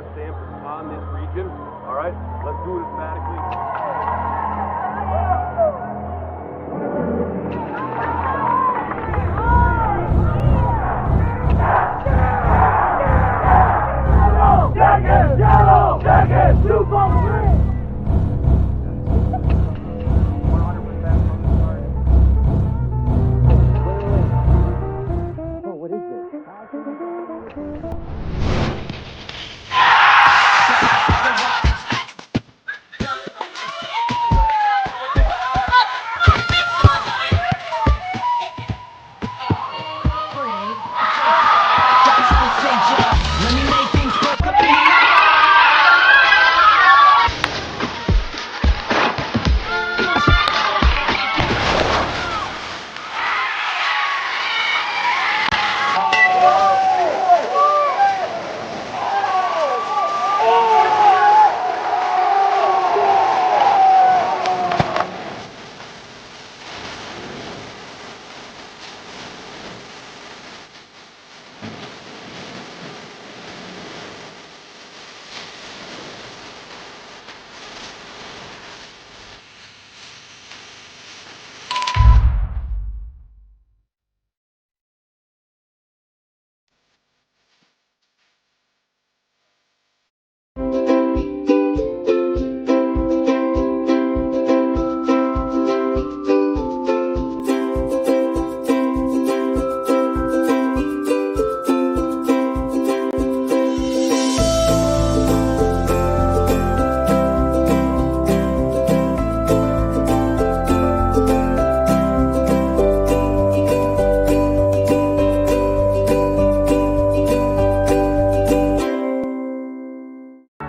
our stamp on this region. All right, let's do it emphatically. Yellow, jacket, 2 from 3. 100% from the start. Oh, what is this?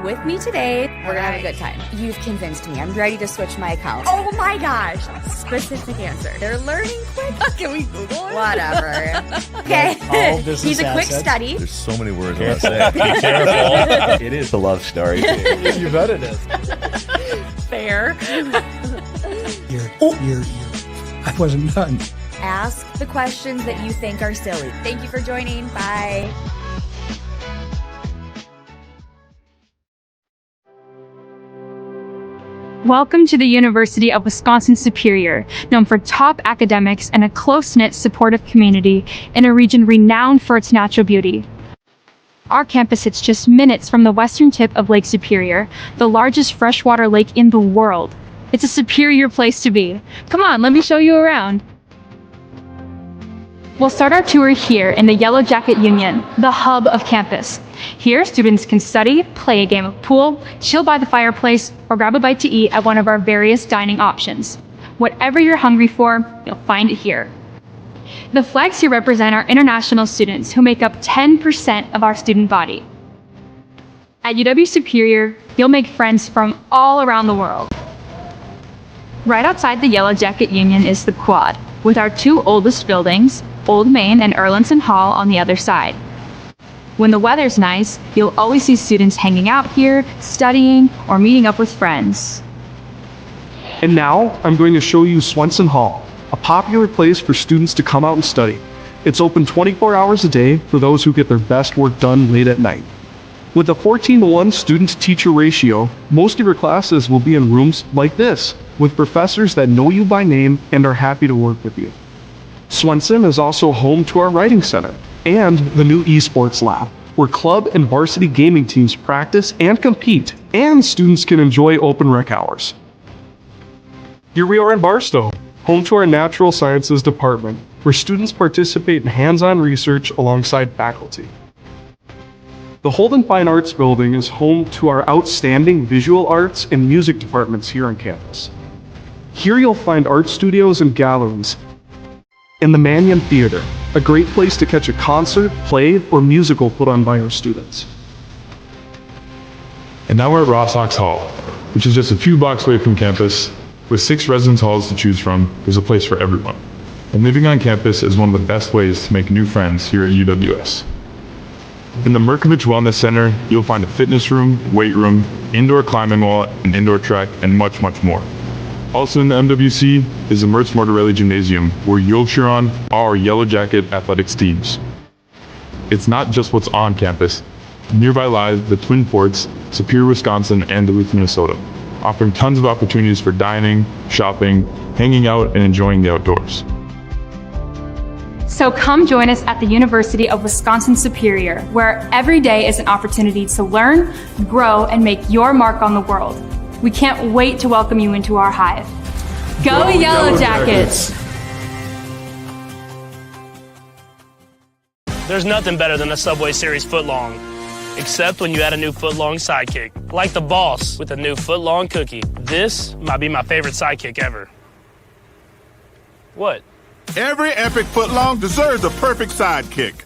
With me today, we're gonna have a good time. You've convinced me. I'm ready to switch my account. Oh my gosh! Specific answer. They're learning quick. Can we Google it? Whatever. Okay. He's a quick study. There's so many words I want to say. Be careful. It is a love story. You bet it is. Fair. I wasn't done. Ask the questions that you think are silly. Thank you for joining. Bye. Welcome to the University of Wisconsin-Superior, known for top academics and a close-knit, supportive community in a region renowned for its natural beauty. Our campus sits just minutes from the western tip of Lake Superior, the largest freshwater lake in the world. It's a superior place to be. Come on, let me show you around. We'll start our tour here in the Yellow Jacket Union, the hub of campus. Here, students can study, play a game of pool, chill by the fireplace, or grab a bite to eat at one of our various dining options. Whatever you're hungry for, you'll find it here. The flags here represent our international students who make up 10% of our student body. At UW Superior, you'll make friends from all around the world. Right outside the Yellow Jacket Union is the Quad, with our 2 oldest buildings, Old Main and Erlandson Hall, on the other side. When the weather's nice, you'll always see students hanging out here, studying, or meeting up with friends. And now, I'm going to show you Swenson Hall, a popular place for students to come out and study. It's open 24 hours a day for those who get their best work done late at night. With a 14-to-1 student-to-teacher ratio, most of your classes will be in rooms like this, with professors that know you by name and are happy to work with you. Swenson is also home to our writing center and the new esports lab, where club and varsity gaming teams practice and compete, and students can enjoy open rec hours. Here we are in Barstow, home to our natural sciences department, where students participate in hands-on research alongside faculty. The Holden Fine Arts Building is home to our outstanding visual arts and music departments here on campus. Here you'll find art studios and galleries, and the Mannion Theater, a great place to catch a concert, play, or musical put on by our students. And now we're at Ross Ox Hall, which is just a few blocks away from campus. With 6 residence halls to choose from, there's a place for everyone. And living on campus is one of the best ways to make new friends here at UWS. In the Merkovich Wellness Center, you'll find a fitness room, weight room, indoor climbing wall, an indoor track, and much, much more. Also in the MWC is the Mertz Mortarelli Gymnasium, where you'll cheer on our Yellow Jacket athletics teams. It's not just what's on campus, Nearby lie the Twin Forts, Superior, Wisconsin, and Duluth, Minnesota, offering tons of opportunities for dining, shopping, hanging out, and enjoying the outdoors. So come join us at the University of Wisconsin-Superior, where every day is an opportunity to learn, grow, and make your mark on the world. We can't wait to welcome you into our hive. Go Yellow Jackets! There's nothing better than a Subway Series footlong, except when you add a new footlong sidekick, like the boss with a new footlong cookie. This might be my favorite sidekick ever. What? Every epic footlong deserves a perfect sidekick.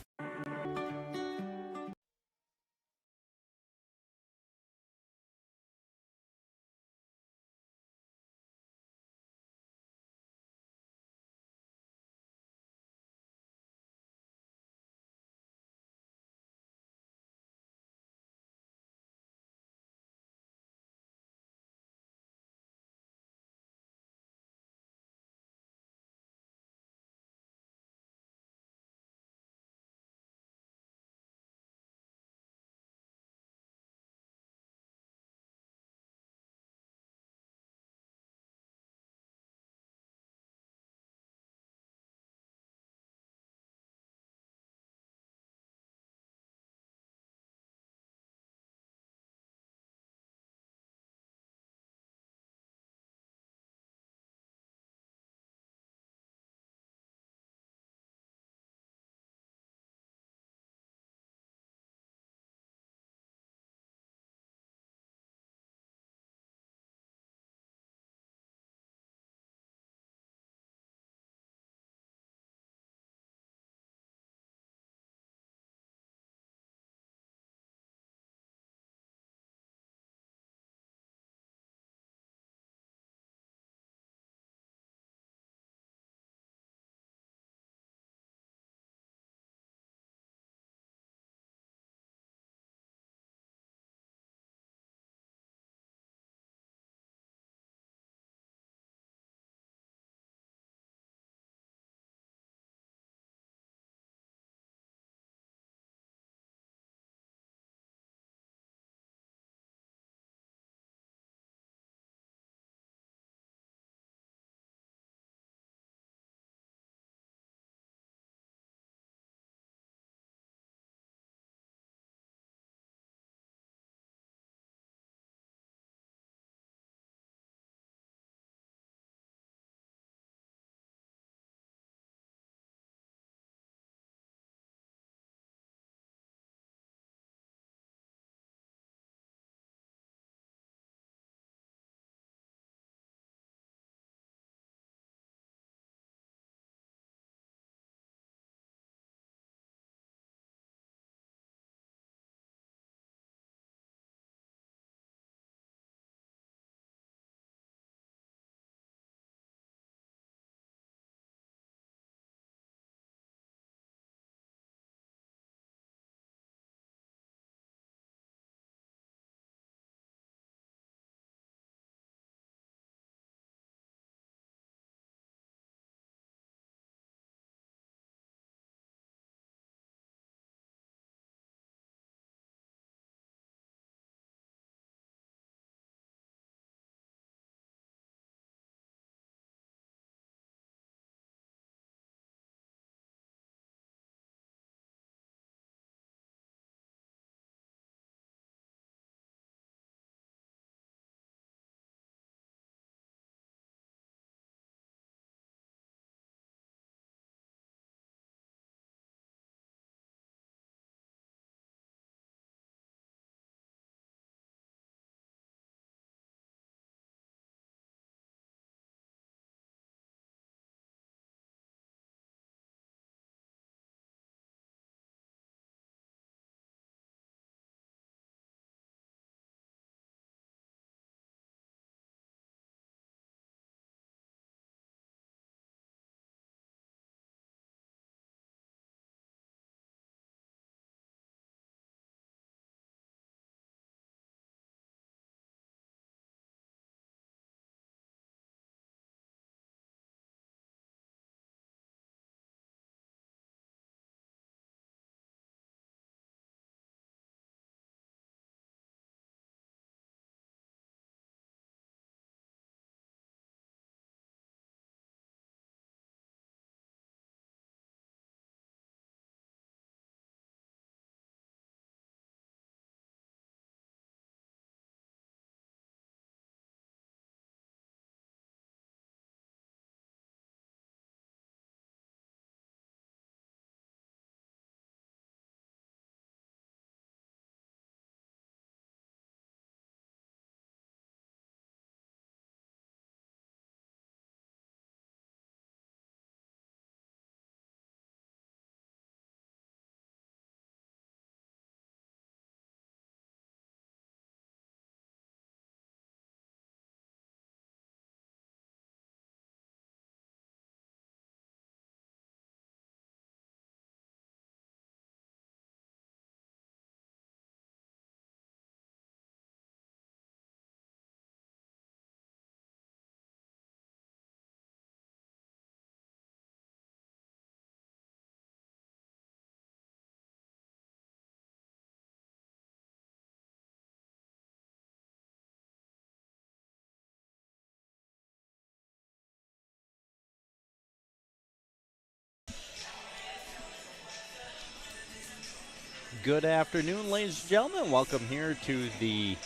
Good afternoon, ladies and gentlemen. Welcome here to the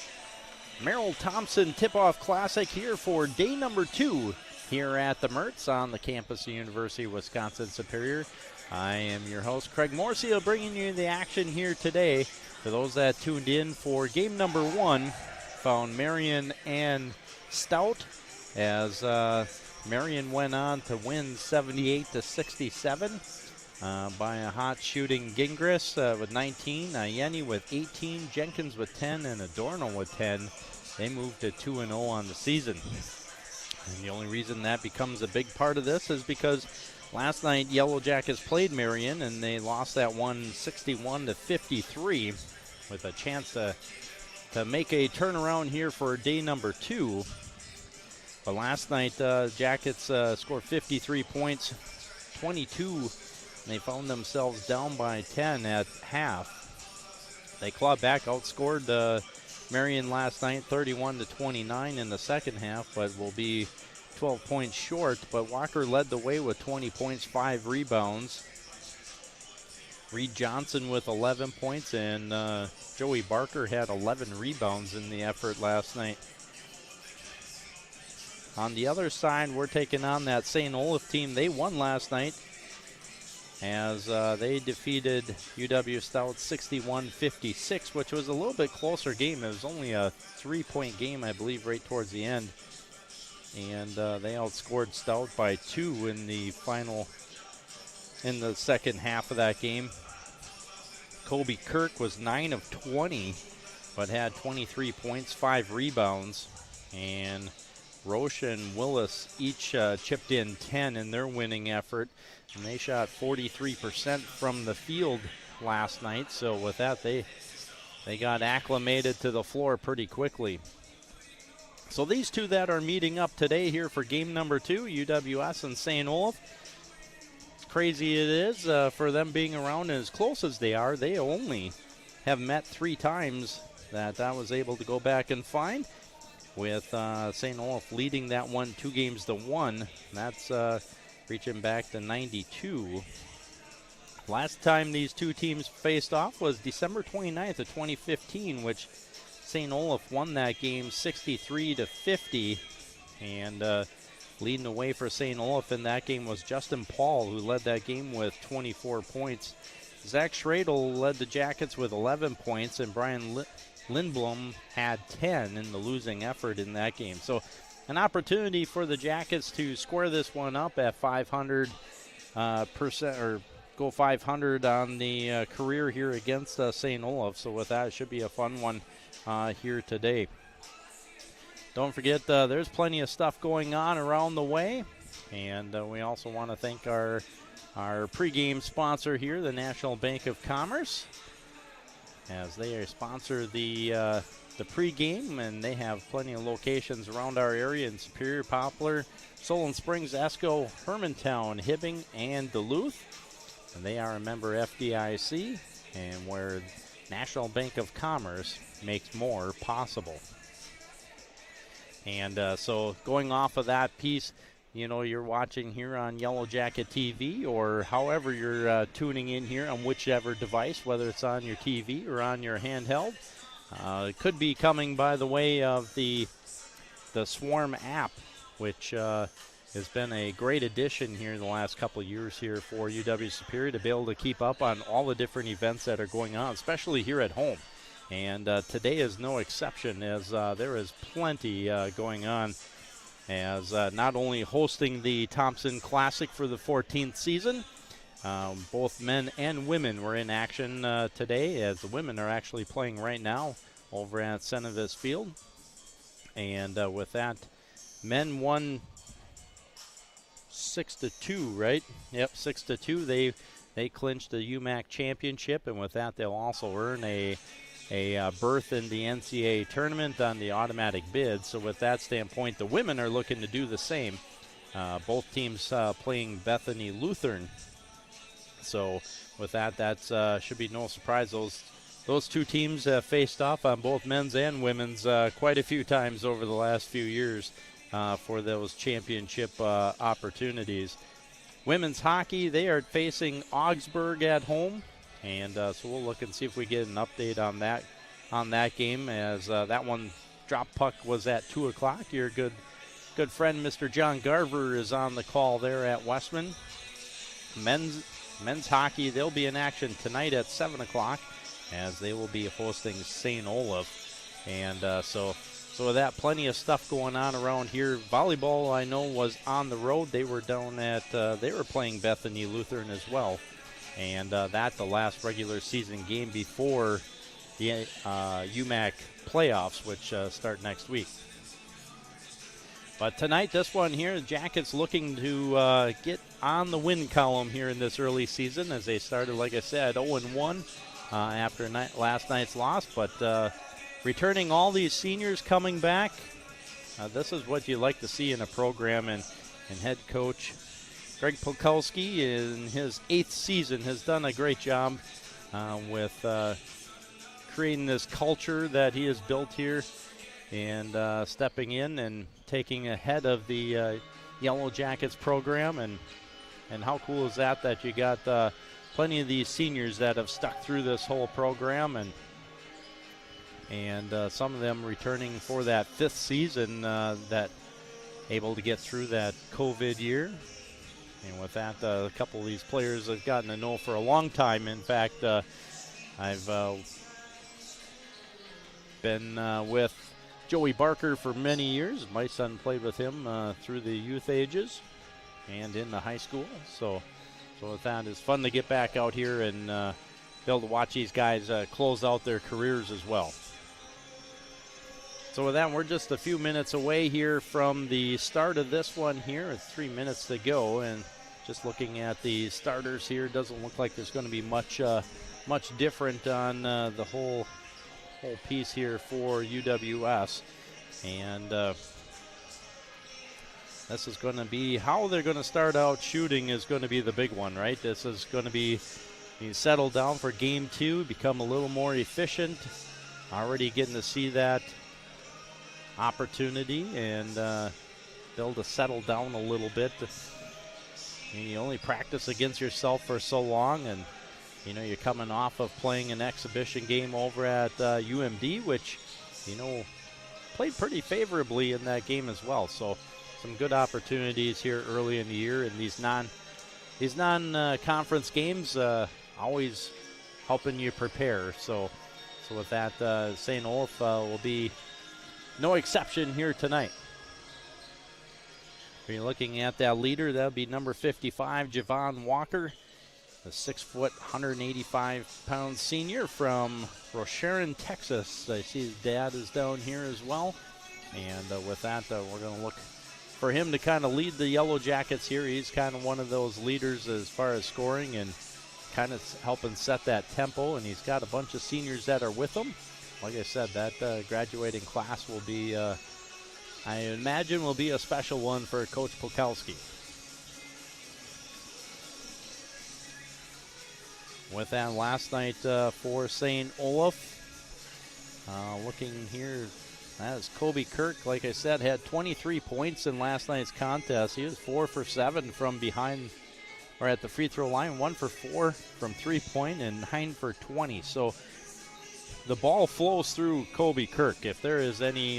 Merrill Thompson Tip-Off Classic here for day number 2 here at the Mertz on the campus of University of Wisconsin-Superior. I am your host, Craig Morseal, bringing you the action here today. For those that tuned in for game number 1, found Marion and Stout as Marion went on to win 78-67. By a hot shooting Gingras with 19, Yenny with 18, Jenkins with 10, and Adorno with 10. They moved to 2-0 on the season. And the only reason that becomes a big part of this is because last night Yellow Jackets played Marion and they lost that one 61-53 with a chance to make a turnaround here for day number 2. But last night Jackets scored 53 points, 22. They found themselves down by 10 at half. They clawed back, outscored Marion last night 31-29 in the second half, but will be 12 points short. But Walker led the way with 20 points, 5 rebounds. Reed Johnson with 11 points, and Joey Barker had 11 rebounds in the effort last night. On the other side, we're taking on that St.Olaf team. They won last night as they defeated UW Stout 61-56, which was a little bit closer game. It was only a 3-point game, I believe, right towards the end. And they outscored Stout by 2 in the second half of that game. Kobe Kirk was 9 of 20, but had 23 points, 5 rebounds. And Roche and Willis each chipped in 10 in their winning effort. And they shot 43% from the field last night. So with that, they got acclimated to the floor pretty quickly. So these two that are meeting up today here for game number 2, UWS and St. Olaf. Crazy it is for them being around as close as they are. They only have met 3 times that I was able to go back and find, with St. Olaf leading that one 2-1. That's reaching back to 92. Last time these two teams faced off was December 29th of 2015, which St. Olaf won that game 63-50. And leading the way for St. Olaf in that game was Justin Paul, who led that game with 24 points. Zach Schradel led the Jackets with 11 points, and Brian Lindblom had 10 in the losing effort in that game. So an opportunity for the Jackets to square this one up at 500%, or go 500 on the career here against St. Olaf. So with that, it should be a fun one here today. Don't forget, there's plenty of stuff going on around the way. And we also want to thank our pregame sponsor here, the National Bank of Commerce, as they sponsor the pregame, and they have plenty of locations around our area in Superior, Poplar, Solon Springs, Esco, Hermantown, Hibbing, and Duluth. And they are a member FDIC, and where National Bank of Commerce makes more possible. And so going off of that piece, you know, you're watching here on Yellow Jacket TV, or however you're tuning in here on whichever device, whether it's on your TV or on your handheld. It could be coming by the way of the Swarm app, which has been a great addition here in the last couple of years here for UW Superior to be able to keep up on all the different events that are going on, especially here at home. And today is no exception, as there is plenty going on, as not only hosting the Thompson Classic for the 14th season, both men and women were in action today, as the women are actually playing right now over at Cenevis Field. And with that, men won 6-2, right? Yep, 6-2. They clinched the UMAC championship, and with that, they'll also earn a berth in the NCAA tournament on the automatic bid. So with that standpoint, the women are looking to do the same. Both teams playing Bethany Lutheran. So with that should be no surprise. Those two teams have faced off on both men's and women's quite a few times over the last few years for those championship opportunities. Women's hockey, they are facing Augsburg at home. And so we'll look and see if we get an update on that game, as that one drop puck was at 2 o'clock. Your good friend Mr. John Garver is on the call there at Westman. Men's hockey, they'll be in action tonight at 7 o'clock, as they will be hosting St. Olaf. And so with that, plenty of stuff going on around here. Volleyball, I know, was on the road. They were down at they were playing Bethany Lutheran as well. And that the last regular season game before the UMAC playoffs, which start next week. But tonight, this one here, the Jackets looking to get on the win column here in this early season, as they started, like I said, 0-1 after last night's loss. But returning all these seniors coming back, this is what you like to see in a program. And head coach Greg Polkowski, in his 8th season, has done a great job with creating this culture that he has built here, and stepping in and taking ahead of the Yellow Jackets program. And how cool is that you got plenty of these seniors that have stuck through this whole program, and some of them returning for that 5th season, that able to get through that COVID year. And with that, a couple of these players I've gotten to know for a long time. In fact, I've been with Joey Barker for many years. My son played with him through the youth ages and in the high school. So with that, it's fun to get back out here and be able to watch these guys close out their careers as well. So with that, we're just a few minutes away here from the start of this one here. It's 3 minutes to go, and just looking at the starters here, doesn't look like there's going to be much different on the whole piece here for UWS. And this is going to be how they're going to start out shooting is going to be the big one, right? This is going to be settled down for game 2, become a little more efficient. Already getting to see that opportunity, and be able to settle down a little bit. You only practice against yourself for so long, and you're coming off of playing an exhibition game over at UMD, which played pretty favorably in that game as well. So some good opportunities here early in the year, and these non-conference games always helping you prepare. So with that, St. Olaf will be no exception here tonight. If you're looking at that leader, that would be number 55, Javon Walker, the 6 foot, 185-pound senior from Rocheron, Texas. I see his dad is down here as well. And with that, we're going to look for him to kind of lead the Yellow Jackets here. He's kind of one of those leaders as far as scoring and kind of helping set that tempo. And he's got a bunch of seniors that are with him. Like I said, that graduating class will be, I imagine, will be a special one for Coach Polkowski. With that, last night for St. Olaf, looking here, that is Kobe Kirk. Like I said, had 23 points in last night's contest. He was 4 for 7 from behind or at the free throw line, 1 for 4 from 3-point, and 9 for 20. So the ball flows through Kobe Kirk. If there is any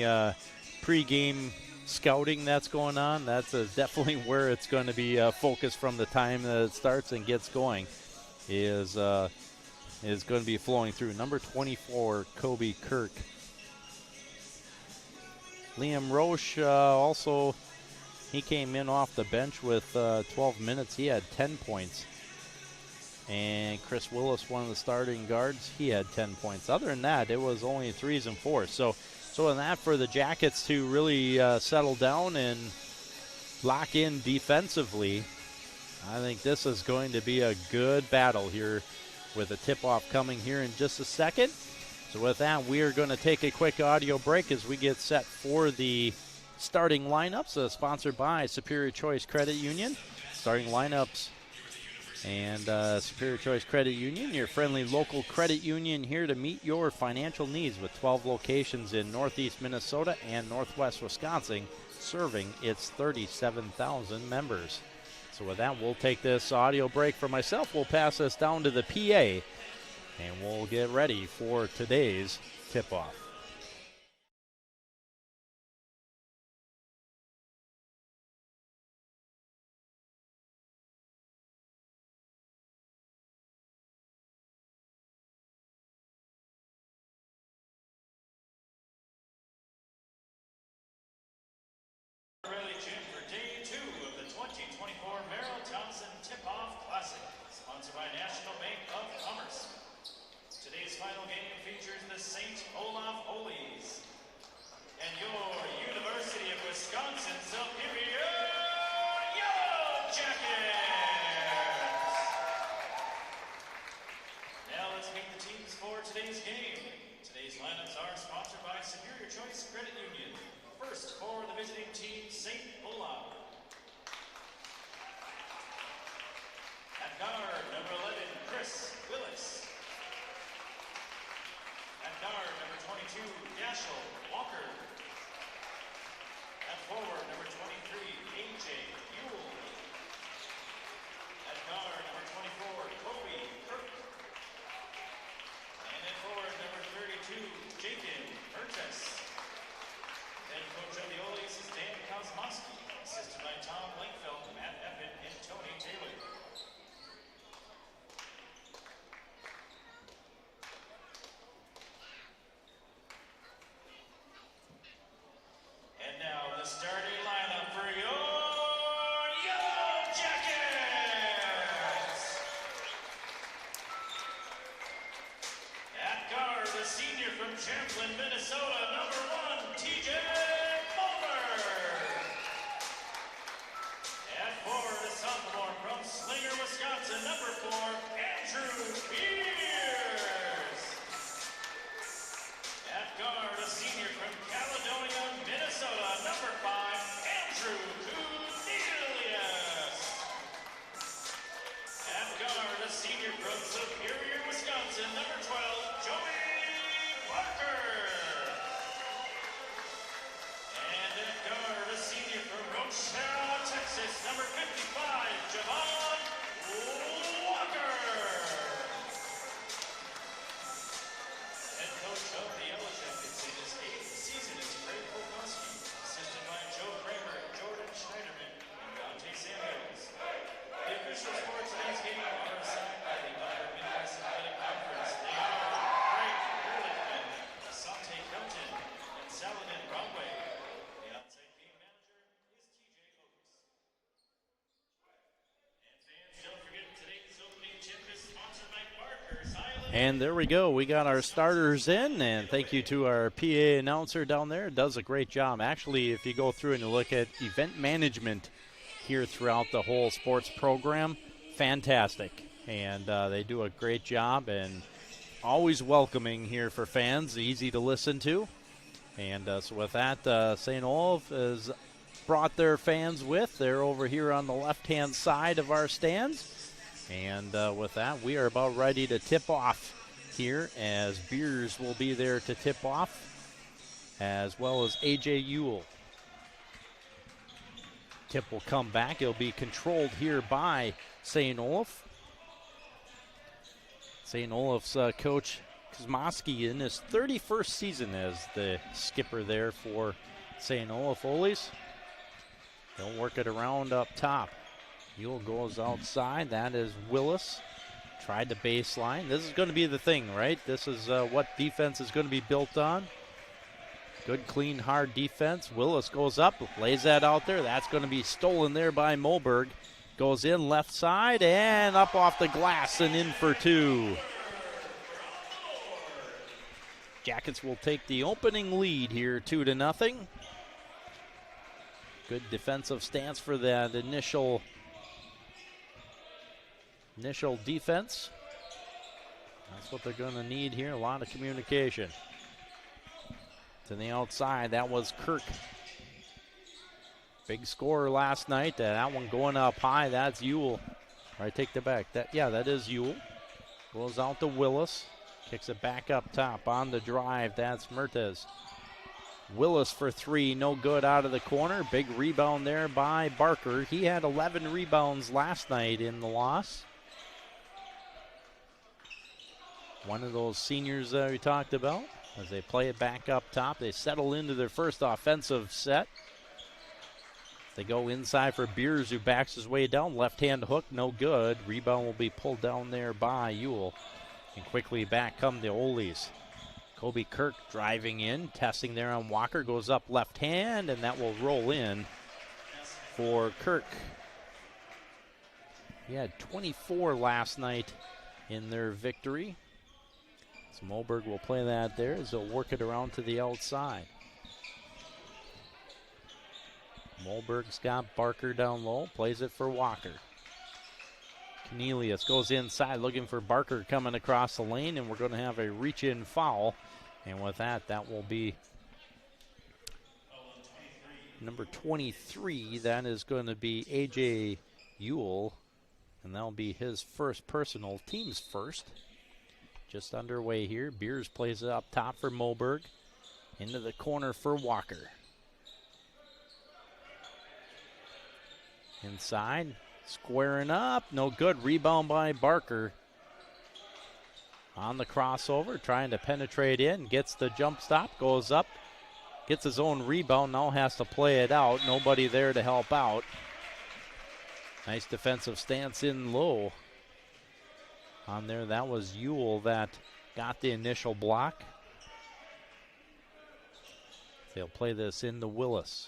pregame scouting that's going on, that's definitely where it's going to be focused from the time that it starts and gets going. Is going to be flowing through. Number 24, Kobe Kirk. Liam Roche also, he came in off the bench with 12 minutes. He had 10 points. And Chris Willis, one of the starting guards, he had 10 points. Other than that, it was only 3s and 4s. So in that, for the Jackets to really settle down and lock in defensively, I think this is going to be a good battle here, with a tip-off coming here in just a second. So with that, we are going to take a quick audio break as we get set for the starting lineups, sponsored by Superior Choice Credit Union. Starting lineups and Superior Choice Credit Union, your friendly local credit union, here to meet your financial needs with 12 locations in Northeast Minnesota and Northwest Wisconsin, serving its 37,000 members. So with that, we'll take this audio break for myself. We'll pass this down to the PA, and we'll get ready for today's tip-off. Early Jim for day 2 of the 2024 Merrill Thompson Tip-Off Classic, sponsored by National Bank of Commerce. Today's final game features the St.Olaf Holies and your University of Wisconsin Superior Yellow Jackets. Now let's meet the teams for today's game. Today's lineups are sponsored by Superior Choice Credit Union. First for the visiting team, St.Olaf. At guard, number 11, Chris Willis. At guard, number 22, Dashel Walker. At forward, number 23, A.J. Buell. At guard, number 24, Kobe Kirk. And at forward, number 32, Jacob Mertes. Head coach of the Olies is Dan Kosmowski, assisted by Tom Blankfeld, Matt Eppin, and Tony Taylor. And now the starting lineup for your Yellow Jackets. At guard, the senior from Champlin, Minnesota, number 1, TJ sophomore from Slinger, Wisconsin, number 4, Andrew Pierce. At guard, a senior from Caledonia, Minnesota, number 5, Andrew Cornelius. At guard, a senior from Superior, Wisconsin, number 12, Joey Parker. And at guard, a senior from Rochelle, Texas, number 55, Javon Walker. Head coach of the Yellow Jackets in his 8th season is Craig Polkowski, assisted by Joe Kramer, Jordan Schneiderman, and Dante Samuels. The officials for today's game are assigned by the Upper Midwest Athletic Conference. They are Craig Ehrlichman, Asante Kelton, and Saladin Broadway. The outside game manager is TJ Oaks. And fans, don't forget today's opening tip is sponsored by Barker's Island. And there we go. We got our starters in, and thank you to our PA announcer down there. Does a great job. Actually, if you go through and you look at event management here throughout the whole sports program, fantastic. And they do a great job and always welcoming here for fans, easy to listen to. And so with that, St. Olaf has brought their fans with. They're over here on the left-hand side of our stands. And with that, we are about ready to tip off here, as Beers will be there to tip off, as well as A.J. Ewell. Tip will come back. It'll be controlled here by St. Olaf. St. Olaf's coach Kosmowski in his 31st season as the skipper there for St. Olaf Olies. They'll work it around up top. Ewell goes outside. That is Willis. Tried the baseline. This is going to be the thing, right? This is what defense is going to be built on. Good, clean, hard defense. Willis goes up, lays that out there. That's going to be stolen there by Moberg. Goes in left side and up off the glass and in for 2. Jackets will take the opening lead here, 2-0. Good defensive stance for that initial defense. That's what they're going to need here. A lot of communication. To the outside, that was Kirk. Big scorer last night. That one going up high. That's Ewell. All right, take the back. That is Ewell. Goes out to Willis. Kicks it back up top on the drive. That's Mertes. Willis for three, no good out of the corner. Big rebound there by Barker. He had 11 rebounds last night in the loss. One of those seniors that we talked about. As they play it back up top, they settle into their first offensive set. They go inside for Beers, who backs his way down. Left-hand hook, no good. Rebound will be pulled down there by Ewell. And quickly back come the Olies. Kobe Kirk driving in, testing there on Walker. Goes up left hand, and that will roll in for Kirk. He had 24 last night in their victory. So Moberg will play that there as they'll work it around to the outside. Moberg's got Barker down low, plays it for Walker. Cornelius goes inside looking for Barker coming across the lane, and we're going to have a reach-in foul. And with that, that will be number 23. That is going to be A.J. Ewell, and that'll be his first personal, team's first. Just underway here. Beers plays it up top for Moberg. Into the corner for Walker. Inside, squaring up, no good. Rebound by Barker. On the crossover, trying to penetrate in, gets the jump stop, goes up, gets his own rebound, now has to play it out. Nobody there to help out. Nice defensive stance in low. On there, that was Ewell that got the initial block. They'll play this into Willis.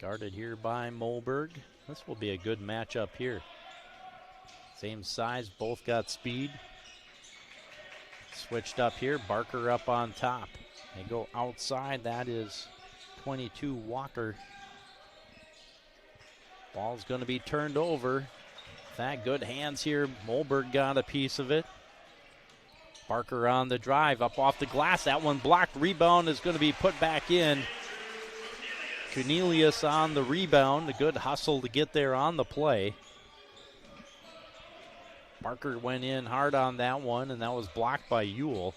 Guarded here by Moberg. This will be a good matchup here. Same size, both got speed. Switched up here, Barker up on top. They go outside, that is 22 Walker. Ball's going to be turned over. That good hands here. Moberg got a piece of it. Barker on the drive, up off the glass. That one blocked. Rebound is going to be put back in. Cornelius on the rebound. A good hustle to get there on the play. Barker went in hard on that one, and that was blocked by Ewell.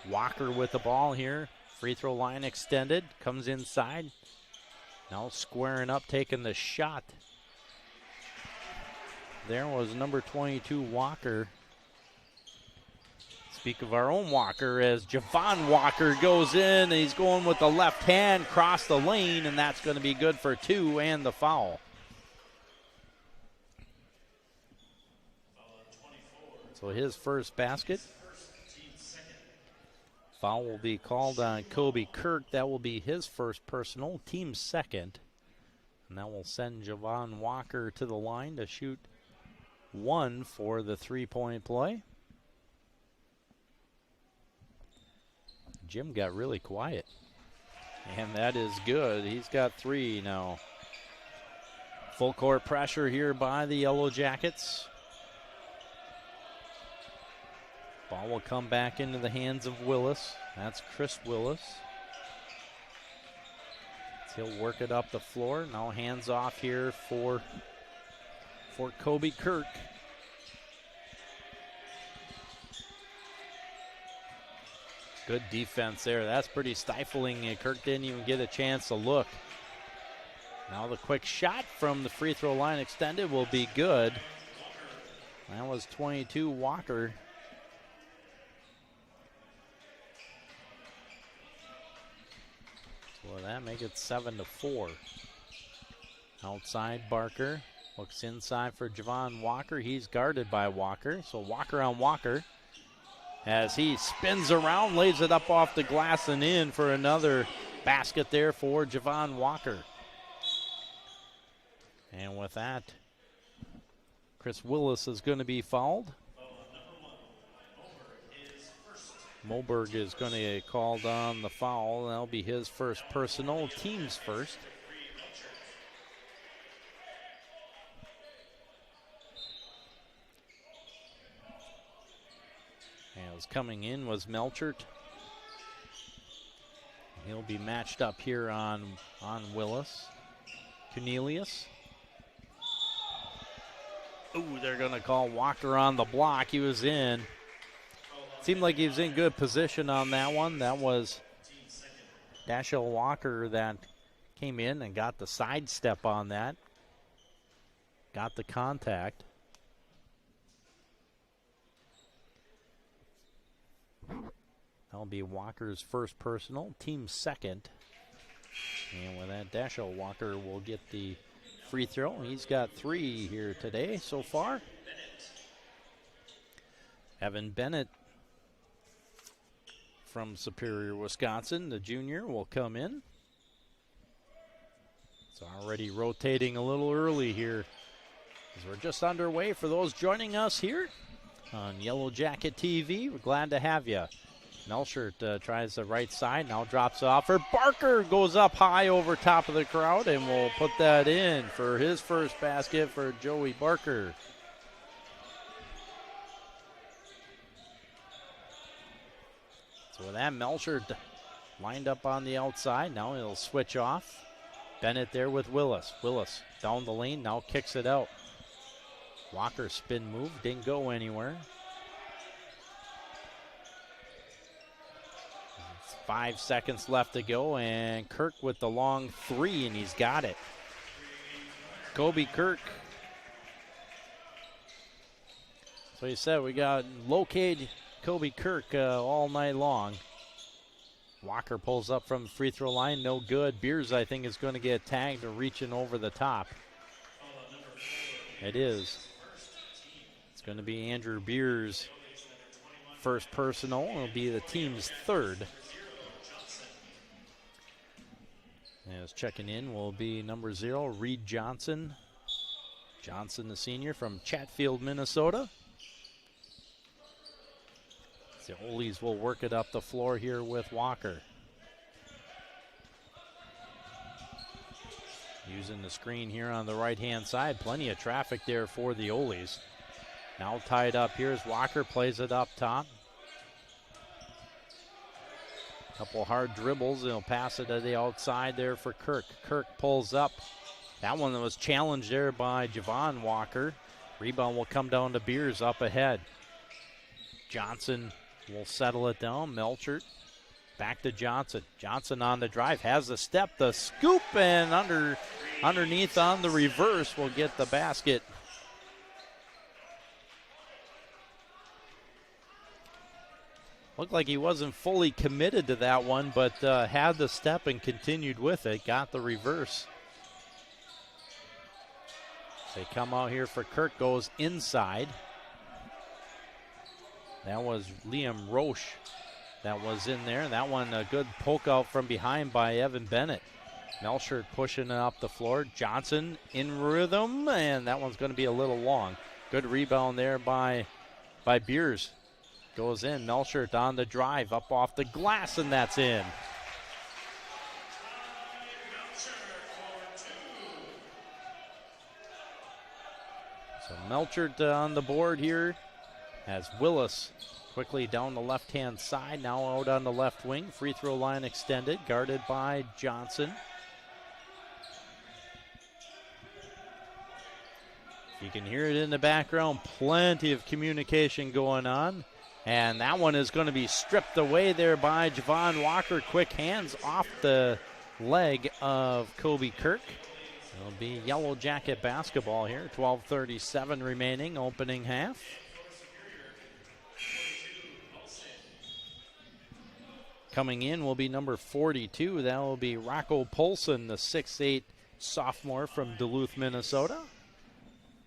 Walker with the ball here. Free throw line extended. Comes inside. Now squaring up, taking the shot. There was number 22, Walker. Speak of our own Walker, as Javon Walker goes in, and he's going with the left hand, cross the lane, and that's going to be good for two and the foul. So his first basket. Foul will be called on Kobe Kirk. That will be his first personal, team second. And that will send Javon Walker to the line to shoot one for the three-point play. Jim got really quiet. And that is good. He's got three now. Full court pressure here by the Yellow Jackets. Ball will come back into the hands of Willis. That's Chris Willis. He'll work it up the floor. Now hands off here for Kobe Kirk. Good defense there. That's pretty stifling. Kirk didn't even get a chance to look. Now the quick shot from the free throw line extended will be good. That was 22 Walker. So that makes it 7-4. Outside Barker. Looks inside for Javon Walker. He's guarded by Walker. So Walker on Walker. As he spins around, lays it up off the glass and in for another basket there for Javon Walker. And with that, Chris Willis is going to be fouled. Moberg is going to get called on the foul. That'll be his first personal, team's first. As coming in was Melchert. He'll be matched up here on Willis. Cornelius. Ooh, they're going to call Walker on the block. He was in. Seemed like he was in good position on that one. That was Dashell Walker that came in and got the sidestep on that. Got the contact. That'll be Walker's first personal, team second. And with that, Dashell Walker will get the free throw. He's got 3 here today so far. Evan Bennett from Superior, Wisconsin, the junior, will come in. It's already rotating a little early here as we're just underway. For those joining us here on Yellow Jacket TV, we're glad to have you. Melchert tries the right side, now drops off for Barker, goes up high over top of the crowd, and will put that in for his first basket for Joey Barker. So with that, Melchert lined up on the outside. Now he'll switch off. Bennett there with Willis. Willis down the lane, now kicks it out. Walker spin move, didn't go anywhere. 5 seconds left to go, and Kirk with the long 3, and he's got it. Kobe Kirk. So he said we got locate Kobe Kirk all night long. Walker pulls up from the free throw line, no good. Beers, I think, is going to get tagged or reaching over the top. It is. It's going to be Andrew Beers' first personal. It'll be the team's third. As checking in will be number 0, Reed Johnson. Johnson, the senior from Chatfield, Minnesota. The Olies will work it up the floor here with Walker. Using the screen here on the right-hand side. Plenty of traffic there for the Olies. Now tied up here as Walker plays it up top. Couple hard dribbles. He'll pass it to the outside there for Kirk. Kirk pulls up. That one was challenged there by Javon Walker. Rebound will come down to Beers up ahead. Johnson will settle it down. Melchert back to Johnson. Johnson on the drive, has the step, the scoop, and underneath on the reverse will get the basket. Looked like he wasn't fully committed to that one, but had the step and continued with it. Got the reverse. They come out here for Kirk, goes inside. That was Liam Roche that was in there. That one, a good poke out from behind by Evan Bennett. Melchert pushing it up the floor. Johnson in rhythm, and that one's going to be a little long. Good rebound there by Beers. Goes in. Melchert on the drive, up off the glass, and that's in. So Melchert on the board here. As Willis quickly down the left-hand side, now out on the left wing. Free throw line extended, guarded by Johnson. You can hear it in the background, plenty of communication going on. And that one is going to be stripped away there by Javon Walker. Quick hands off the leg of Kobe Kirk. It'll be Yellow Jacket basketball here. 12:37 remaining, opening half. Coming in will be number 42. That will be Rocco Polson, the 6'8 sophomore from Duluth, Minnesota.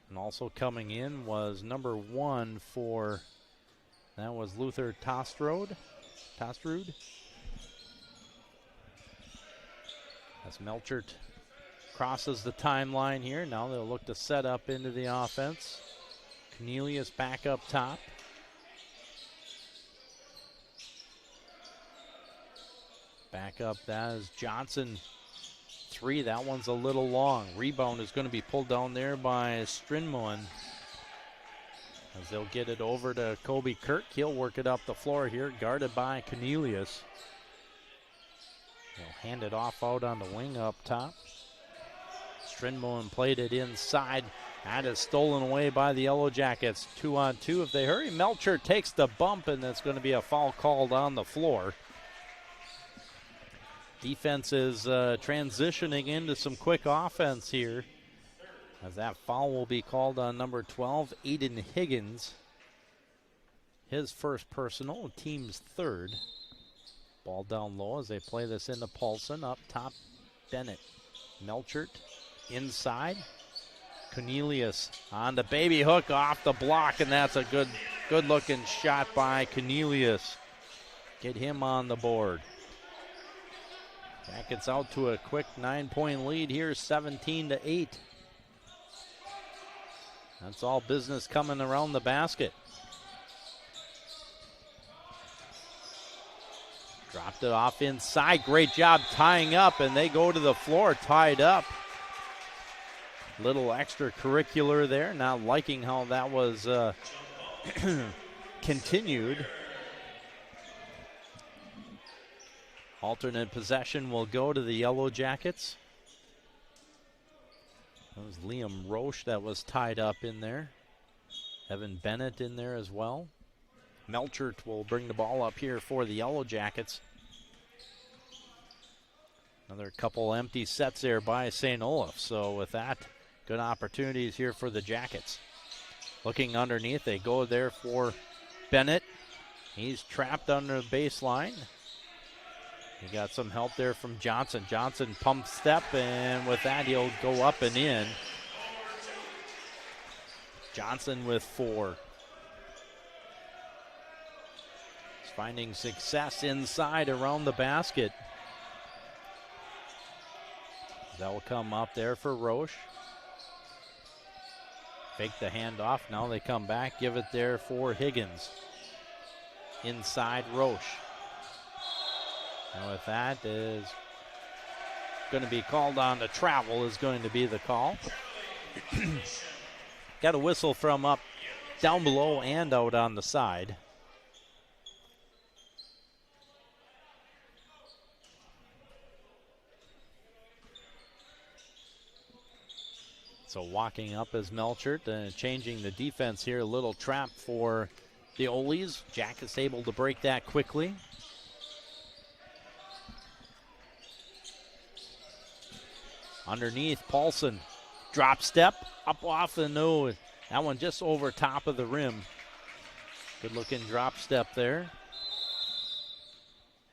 And also coming in was number 1 for, that was Luther Tostrud. As Melchert crosses the timeline here. Now they'll look to set up into the offense. Cornelius back up top. Back up, that is Johnson. 3, that one's a little long. Rebound is going to be pulled down there by Strindmoen. As they'll get it over to Kobe Kirk. He'll work it up the floor here, guarded by Cornelius. He'll hand it off out on the wing up top. Strindmoen played it inside. That is stolen away by the Yellow Jackets. 2-on-2 if they hurry. Melcher takes the bump, and that's going to be a foul called on the floor. Defense is transitioning into some quick offense here, as that foul will be called on number 12, Aiden Higgins. His first personal, team's third. Ball down low as they play this into Paulson. Up top, Bennett. Melchert inside. Cornelius on the baby hook off the block, and that's a good looking shot by Cornelius. Get him on the board. Jackets out to a quick 9-point lead here, 17-8. That's all business coming around the basket. Dropped it off inside. Great job tying up, and they go to the floor tied up. Little extracurricular there. Not liking how that was continued. Alternate possession will go to the Yellow Jackets. That was Liam Roche that was tied up in there. Evan Bennett in there as well. Melchert will bring the ball up here for the Yellow Jackets. Another couple empty sets there by St.Olaf. So with that, good opportunities here for the Jackets. Looking underneath, they go there for Bennett. He's trapped under the baseline. He got some help there from Johnson. Johnson pump step, and with that, he'll go up and in. Johnson with 4. He's finding success inside around the basket. That will come up there for Roche. Fake the handoff. Now they come back, give it there for Higgins. Inside Roche. And with that is going to be called on to travel is going to be the call. Got a whistle from up down below and out on the side. So walking up is Melchert, changing the defense here. A little trap for the Olies. Jackets able to break that quickly. Underneath, Paulson. Drop step, up off the nose. That one just over top of the rim. Good looking drop step there.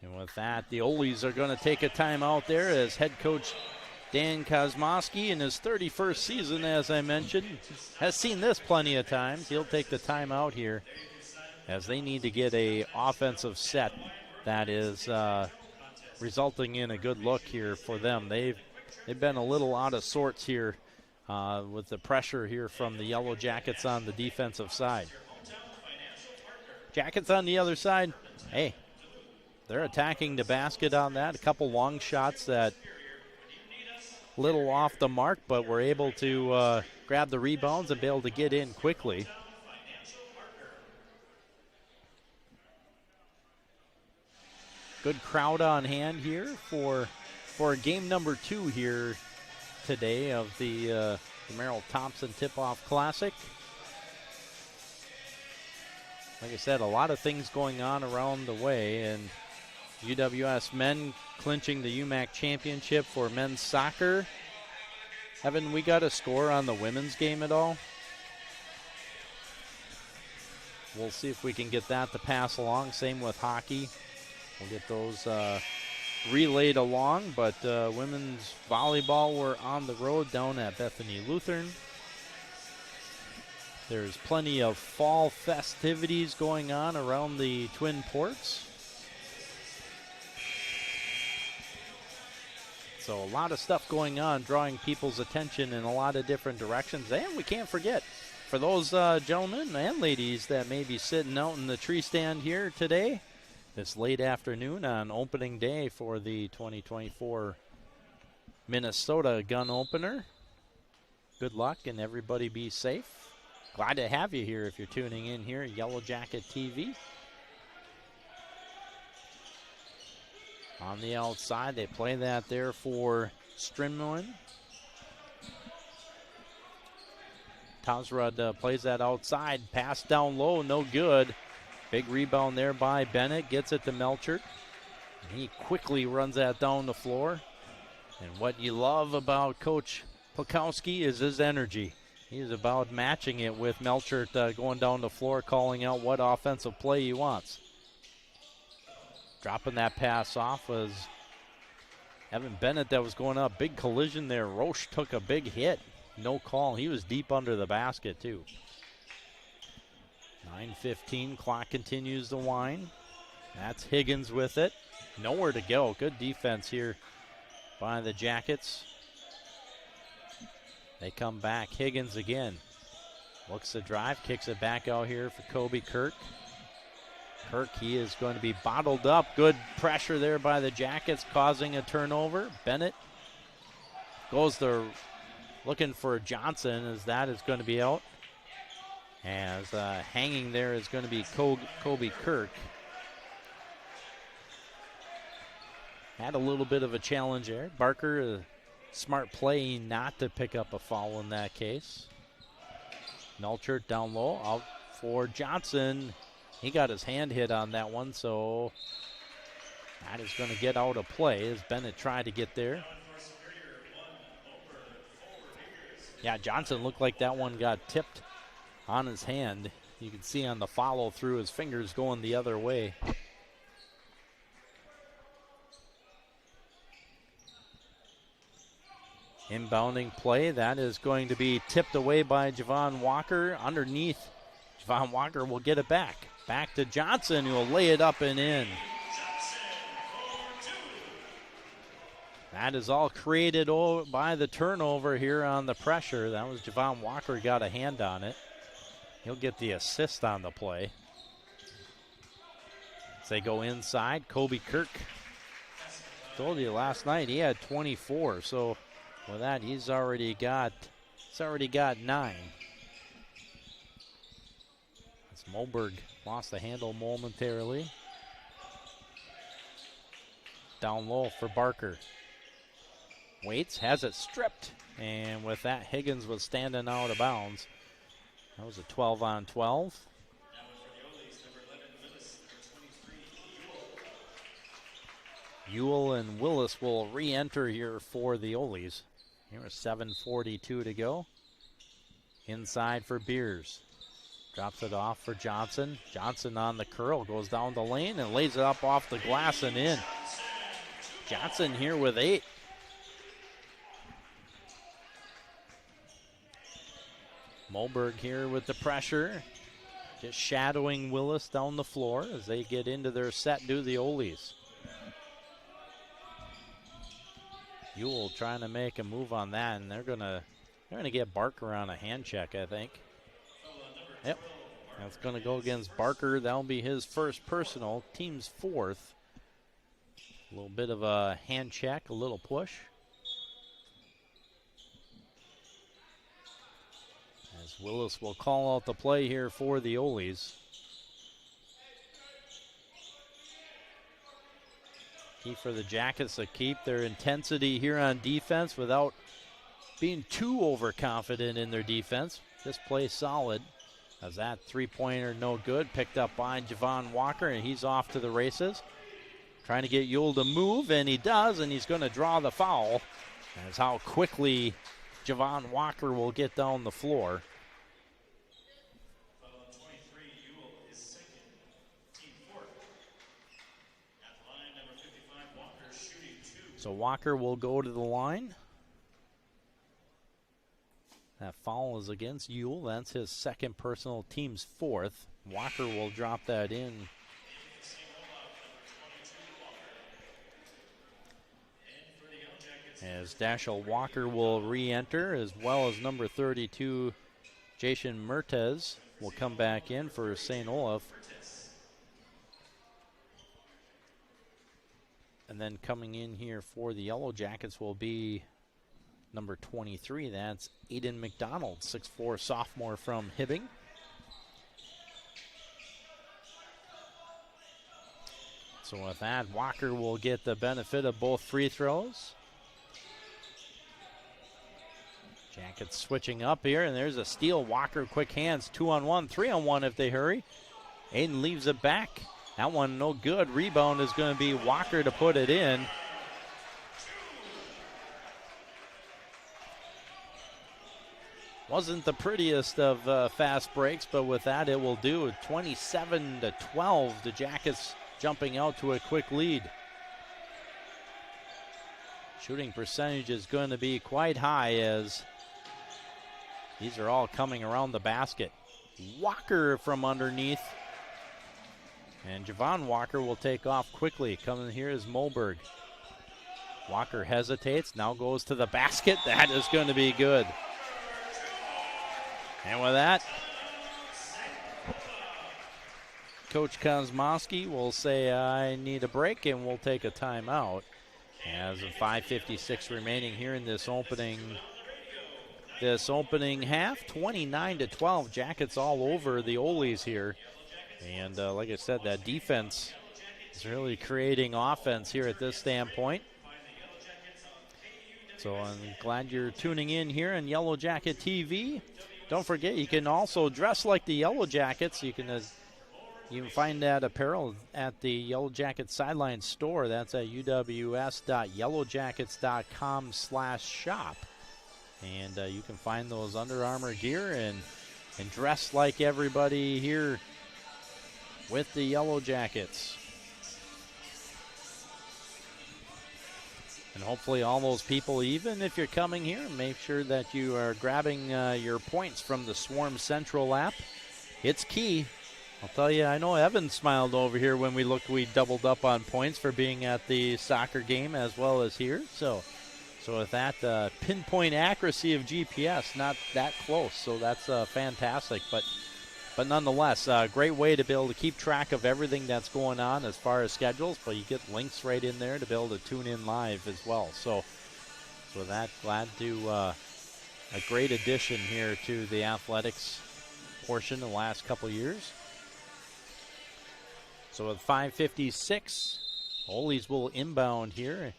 And with that, the Olies are going to take a timeout there as head coach Dan Kosmowski, in his 31st season, as I mentioned, has seen this plenty of times. He'll take the timeout here as they need to get a offensive set that is resulting in a good look here for them. They've been a little out of sorts here with the pressure here from the Yellow Jackets on the defensive side. Jackets on the other side, hey, they're attacking the basket on that. A couple long shots that little off the mark, but we're able to grab the rebounds and be able to get in quickly. Good crowd on hand here for game number 2 here today of the Merrill Thompson Tip-Off Classic. Like I said, a lot of things going on around the way, and UWS men clinching the UMAC championship for men's soccer. Evan, we got a score on the women's game at all? We'll see if we can get that to pass along. Same with hockey. We'll get those relayed along, but women's volleyball, we're on the road down at Bethany Lutheran. There's plenty of fall festivities going on around the Twin Ports. So a lot of stuff going on, drawing people's attention in a lot of different directions. And we can't forget, for those gentlemen and ladies that may be sitting out in the tree stand here today, this late afternoon on opening day for the 2024 Minnesota gun opener. Good luck and everybody be safe. Glad to have you here if you're tuning in here at Yellow Jacket TV. On the outside, they play that there for Strimlin. Towsrud plays that outside. Pass down low, no good. Big rebound there by Bennett. Gets it to Melchert. He quickly runs that down the floor. And what you love about Coach Pukowski is his energy. He's about matching it with Melchert going down the floor, calling out what offensive play he wants. Dropping that pass off was Evan Bennett that was going up. Big collision there. Roche took a big hit. No call. He was deep under the basket, too. 9:15. Clock continues to wind. That's Higgins with it. Nowhere to go. Good defense here by the Jackets. They come back. Higgins again. Looks to drive. Kicks it back out here for Kobe Kirk. Kirk, he is going to be bottled up. Good pressure there by the Jackets, causing a turnover. Bennett goes to looking for Johnson, as that is going to be out. As hanging there is going to be Kobe Kirk. Had a little bit of a challenge there. Barker, a smart play not to pick up a foul in that case. Melchert down low, out for Johnson. He got his hand hit on that one, so that is going to get out of play as Bennett tried to get there. Yeah, Johnson looked like that one got tipped on his hand. You can see on the follow through his fingers going the other way. Inbounding play, that is going to be tipped away by Javon Walker. Underneath, Javon Walker will get it back. Back to Johnson, who will lay it up and in. That is all created by the turnover here on the pressure. That was Javon Walker got a hand on it. He'll get the assist on the play. As they go inside, Kobe Kirk. Told you last night he had 24, so with that he's already got 9. As Moberg lost the handle momentarily. Down low for Barker. Waits, has it stripped. And with that, Higgins was standing out of bounds. That was a 12-on-12. Ewell and Willis will re-enter here for the Olies. Here is 7:42 to go. Inside for Beers. Drops it off for Johnson. Johnson on the curl, goes down the lane and lays it up off the glass and in. Johnson here with 8. Moberg here with the pressure. Just shadowing Willis down the floor as they get into their set, do the Olies. Ewell trying to make a move on that, and they're gonna get Barker on a hand check, I think. Yep, that's gonna go against Barker. That'll be his first personal, team's 4th. A little bit of a hand check, a little push. As Willis will call out the play here for the Olies. Key for the Jackets to keep their intensity here on defense without being too overconfident in their defense. Just play solid. As that three-pointer no good, picked up by Javon Walker, and he's off to the races. Trying to get Ewell to move, and he does, and he's going to draw the foul. That's how quickly Javon Walker will get down the floor. So Walker will go to the line. That foul is against Ewell. That's his second personal, team's 4th. Walker will drop that in. As Dashel Walker will re-enter, as well as number 32, Jason Mertes will come back in for St. Olaf. And then coming in here for the Yellow Jackets will be number 23. That's Aiden McDonald, 6'4" sophomore from Hibbing. So with that, Walker will get the benefit of both free throws. Jackets switching up here, and there's a steal. Walker, quick hands, 2-on-1, 3-on-1 if they hurry. Aiden leaves it back. That one no good. Rebound is going to be Walker to put it in. Wasn't the prettiest of fast breaks, but with that it will do. 27-12, the Jackets jumping out to a quick lead. Shooting percentage is going to be quite high as these are all coming around the basket. Walker from underneath. And Javon Walker will take off quickly. Coming here is Moberg. Walker hesitates, now goes to the basket. That is going to be good. And with that, Coach Kosmowski will say, I need a break, and we'll take a timeout. As of 5:56 remaining here in this opening half, 29-12. Jackets all over the Olies here. And like I said, that defense is really creating offense here at this standpoint. So I'm glad you're tuning in here on Yellow Jacket TV. Don't forget, you can also dress like the Yellow Jackets. You can find that apparel at the Yellow Jacket Sideline store. That's at uws.yellowjackets.com/shop. And you can find those Under Armour gear and dress like everybody here with the Yellow Jackets. And hopefully all those people, even if you're coming here, make sure that you are grabbing your points from the Swarm Central app. It's key. I'll tell you, I know Evan smiled over here when we doubled up on points for being at the soccer game as well as here. So with that pinpoint accuracy of GPS, not that close. So that's fantastic. But nonetheless, a great way to be able to keep track of everything that's going on as far as schedules. But you get links right in there to be able to tune in live as well. So with that, glad to a great addition here to the athletics portion the last couple years. So with 5:56, Olies will inbound here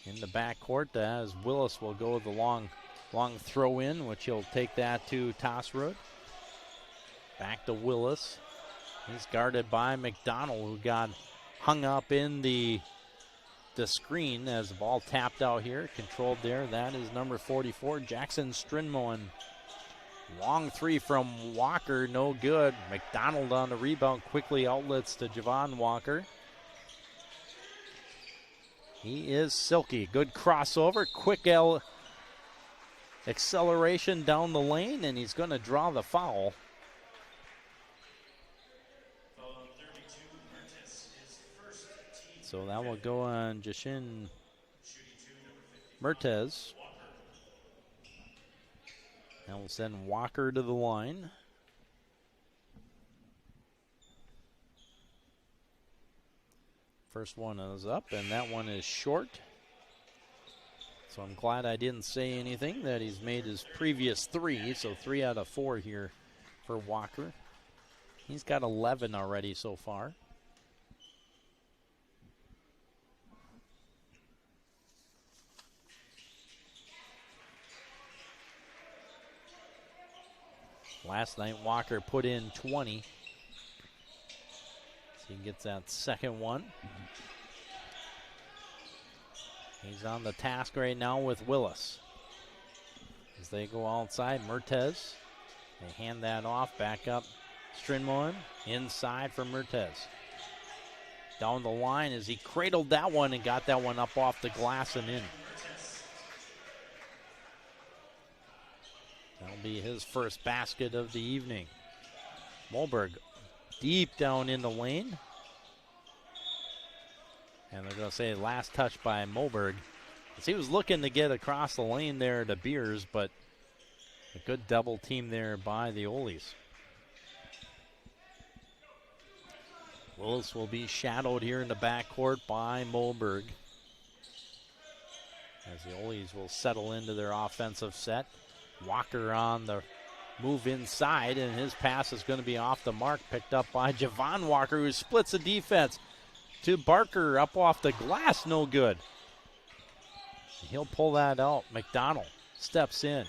in the backcourt as Willis will go the long throw in, which he'll take that to Tossrood. Back to Willis. He's guarded by McDonald, who got hung up in the screen as the ball tapped out here. Controlled there. That is number 44, Jackson Strinmoen. Long three from Walker, no good. McDonald on the rebound, quickly outlets to Javon Walker. He is silky. Good crossover, quick acceleration down the lane, and he's going to draw the foul. So that will go on Jashin Mertez. That will send Walker to the line. First one is up, and that one is short. So I'm glad I didn't say anything, that he's made his previous three. So 3 out of 4 here for Walker. He's got 11 already so far. Last night, Walker put in 20. So he gets that second one. He's on the task right now with Willis. As they go outside, Mertez. They hand that off, back up. Strinmoen inside for Mertez. Down the line as he cradled that one and got that one up off the glass and in. That'll be his first basket of the evening. Moberg deep down in the lane. And they're going to say last touch by Moberg. As he was looking to get across the lane there to Beers, but a good double team there by the Olies. Willis will be shadowed here in the backcourt by Moberg. As the Olies will settle into their offensive set. Walker on the move inside, and his pass is going to be off the mark, picked up by Javon Walker, who splits the defense to Barker, up off the glass, no good. He'll pull that out. McDonald steps in.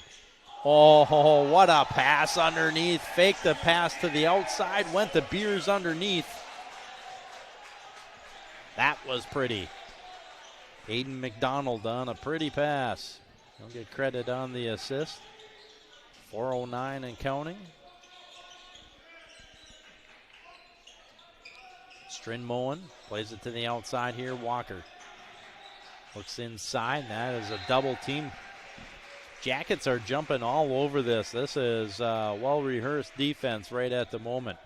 Oh, what a pass underneath. Faked the pass to the outside, went to Beers underneath. That was pretty. Aiden McDonald on a pretty pass. He'll get credit on the assist. 4:09 and counting. Strindmoen plays it to the outside here. Walker looks inside. That is a double team. Jackets are jumping all over this. This is well-rehearsed defense right at the moment.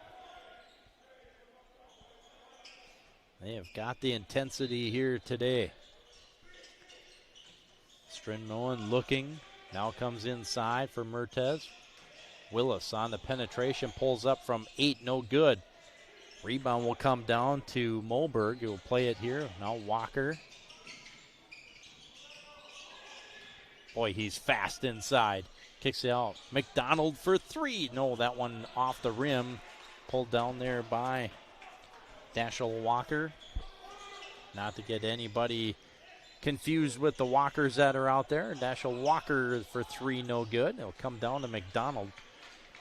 They have got the intensity here today. Strindmoen looking. Now comes inside for Mertez. Willis on the penetration. Pulls up from 8. No good. Rebound will come down to Moberg. He'll play it here. Now Walker. Boy, he's fast inside. Kicks it out. McDonald for 3. No, that one off the rim. Pulled down there by Dashel Walker. Not to get anybody confused with the Walkers that are out there. Dashel Walker for 3, no good. It'll come down to McDonald.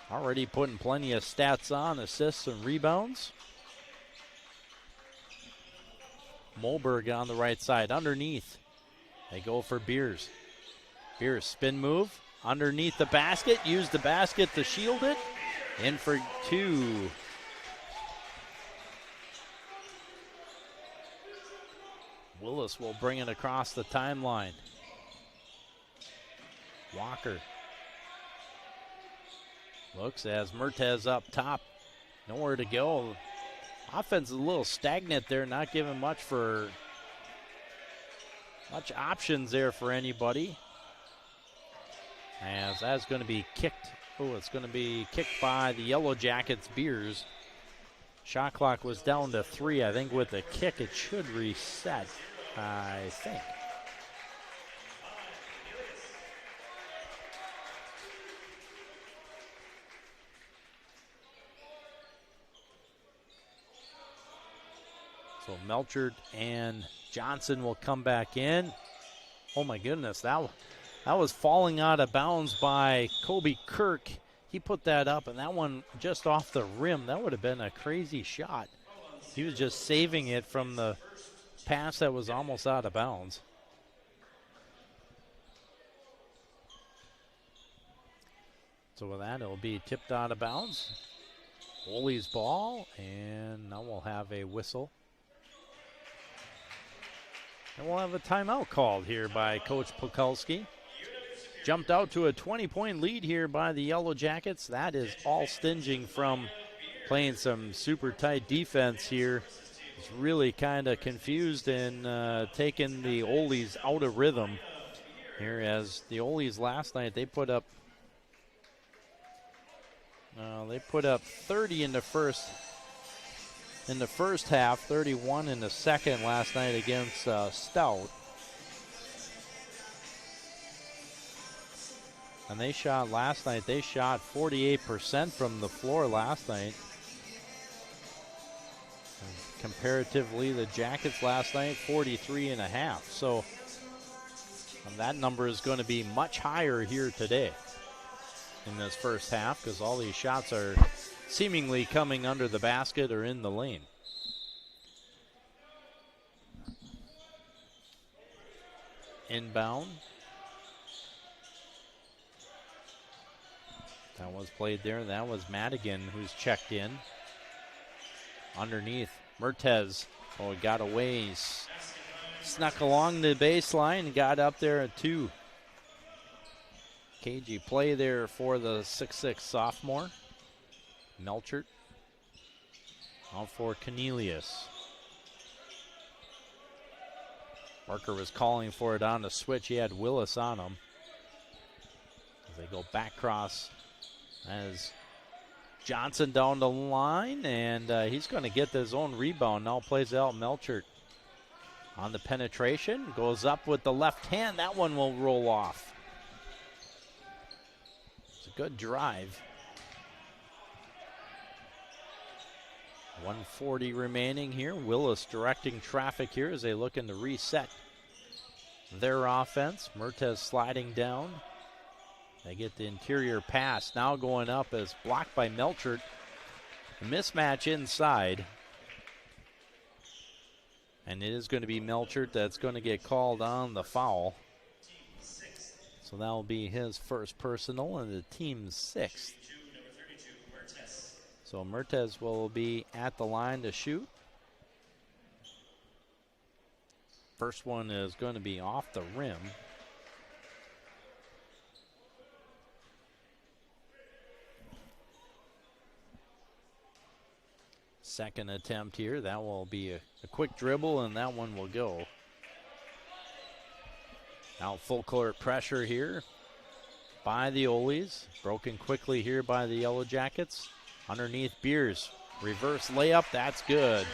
Already putting plenty of stats on, assists and rebounds. Moberg on the right side, underneath. They go for Beers. Beers, spin move, underneath the basket. Use the basket to shield it. In for 2. Willis will bring it across the timeline. Walker looks as Mertez up top. Nowhere to go. Offense is a little stagnant there, not giving much options there for anybody. As that's going to be kicked. Oh, it's going to be kicked by the Yellow Jackets, Beers. Shot clock was down to 3. I think with the kick it should reset, I think. So Melchert and Johnson will come back in. Oh my goodness, that was falling out of bounds by Kobe Kirk. He put that up, and that one just off the rim. That would have been a crazy shot. He was just saving it from the pass that was almost out of bounds. So with that, it'll be tipped out of bounds. Ole's ball, and now we'll have a whistle. And we'll have a timeout called here by Coach Pukalski. Jumped out to a 20-point lead here by the Yellow Jackets. That is all stinging from playing some super tight defense here. It's really kind of confused and taking the Ole's out of rhythm here, as the Ole's last night, they put up 30 in the first half, 31 in the second last night against Stout. And they shot 48% from the floor last night. And comparatively, the Jackets last night, 43.5. So that number is going to be much higher here today in this first half, because all these shots are seemingly coming under the basket or in the lane. Inbound. That was played there. That was Madigan who's checked in. Underneath, Mertez. Oh, he got away. He's snuck along the baseline and got up there at 2. Cagey play there for the 6'6" sophomore. Melchert. Out for Cornelius. Barker was calling for it on the switch. He had Willis on him. As they go back cross. As Johnson down the line, and he's going to get his own rebound. Now plays out Melchert on the penetration. Goes up with the left hand. That one will roll off. It's a good drive. 1:40 remaining here. Willis directing traffic here as they looking to reset their offense. Mertez sliding down. They get the interior pass. Now going up as blocked by Melchert. A mismatch inside. And it is going to be Melchert that's going to get called on the foul. So that will be his first personal and the team's sixth. So Mertes will be at the line to shoot. First one is going to be off the rim. Second attempt here. That will be a quick dribble, and that one will go. Now full court pressure here by the Olies. Broken quickly here by the Yellow Jackets. Underneath Beers. Reverse layup. That's good.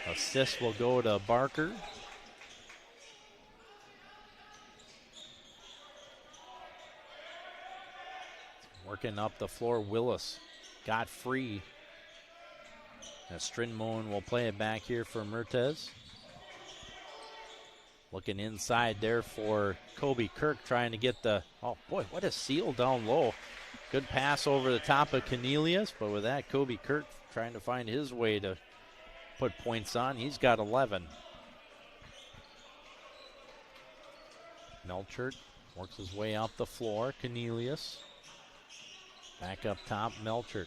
Assist will go to Barker. Working up the floor, Willis got free. As Strindmoen will play it back here for Mertes. Looking inside there for Kobe Kirk, trying to get the, oh boy, what a seal down low. Good pass over the top of Cornelius, but with that, Kobe Kirk trying to find his way to put points on. He's got 11. Melchert works his way out the floor. Cornelius back up top. Melchert.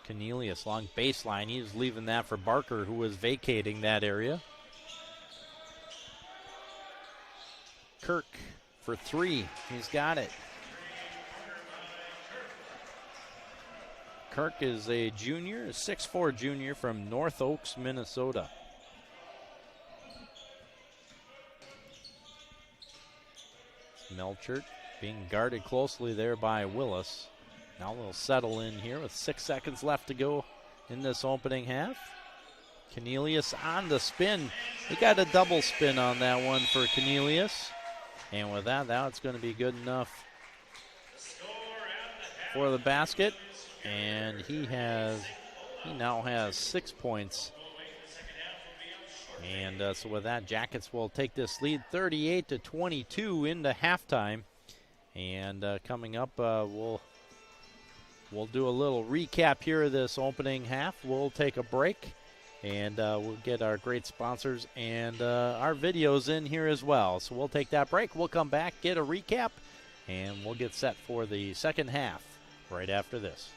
Cornelius long baseline. He's leaving that for Barker, who was vacating that area. Kirk for three. He's got it. Kirk is a junior, a 6'4" junior from North Oaks, Minnesota. Melchert being guarded closely there by Willis. Now they'll settle in here with 6 seconds left to go in this opening half. Cornelius on the spin. He got a double spin on that one for Cornelius. And with that, that's going to be good enough for the basket. And he now has 6 points. And so with that, Jackets will take this lead 38-22 into halftime. And coming up, we'll do a little recap here of this opening half. We'll take a break, and we'll get our great sponsors and our videos in here as well. So we'll take that break. We'll come back, get a recap, and we'll get set for the second half right after this.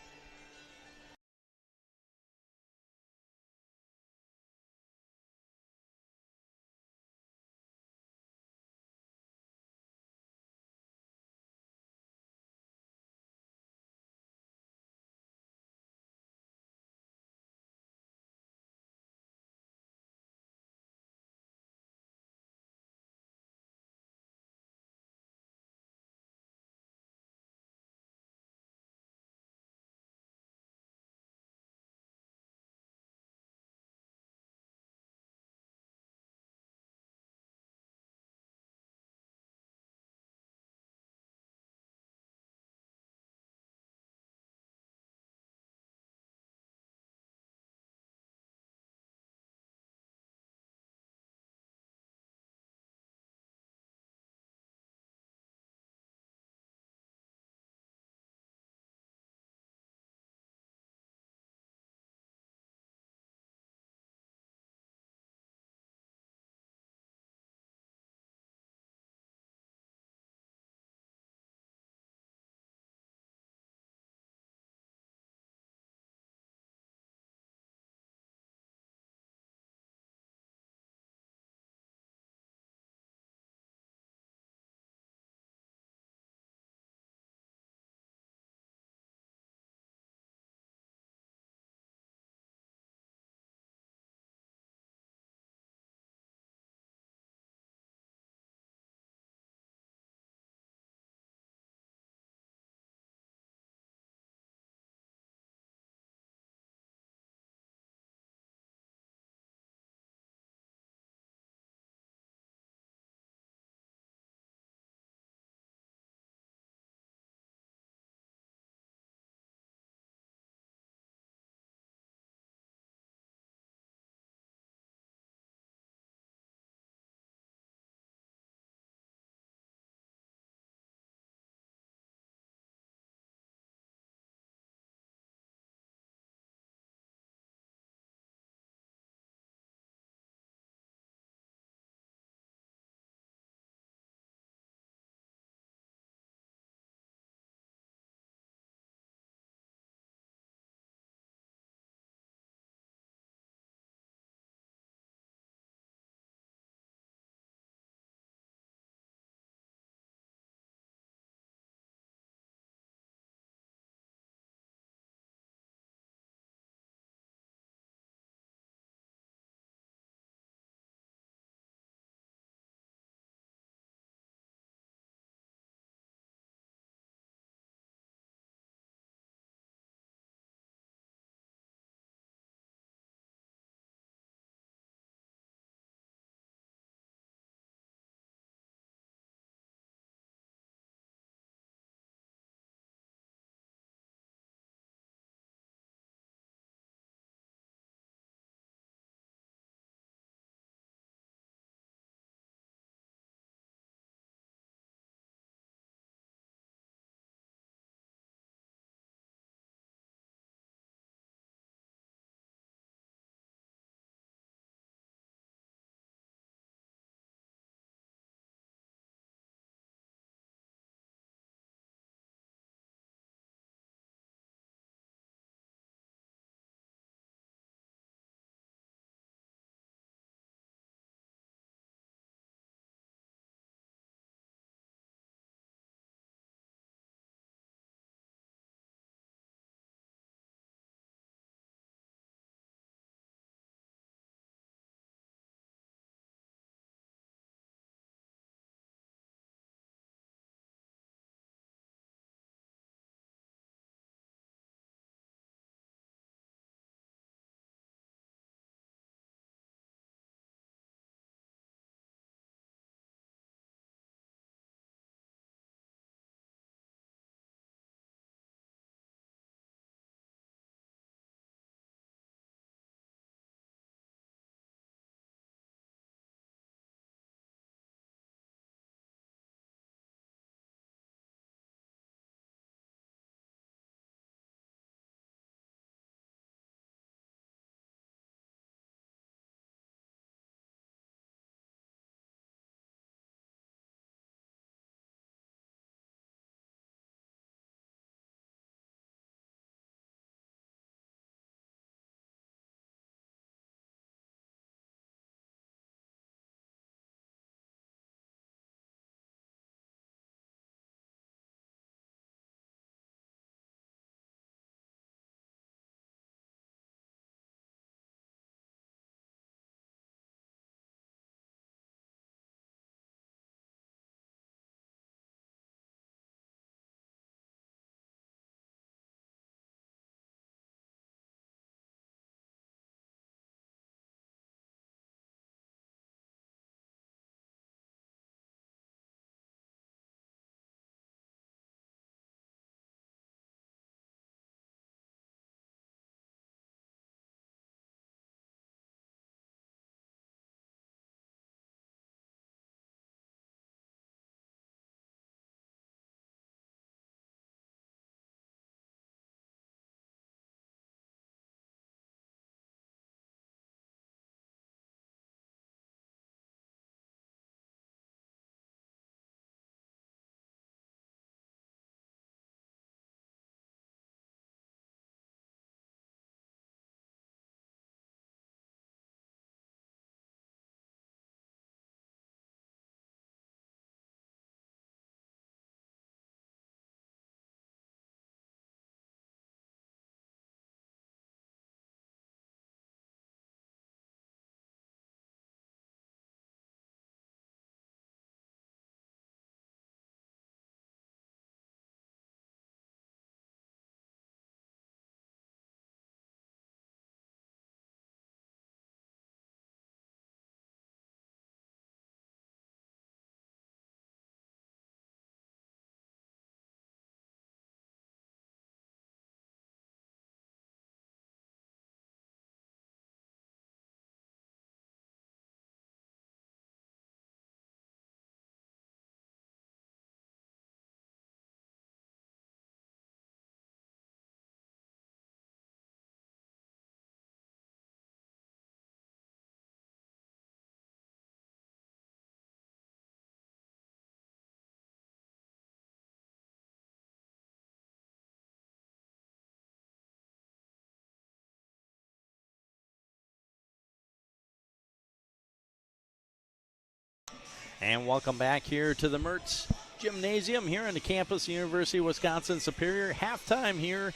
And welcome back here to the Mertz Gymnasium here on the campus, University of Wisconsin-Superior. Halftime here,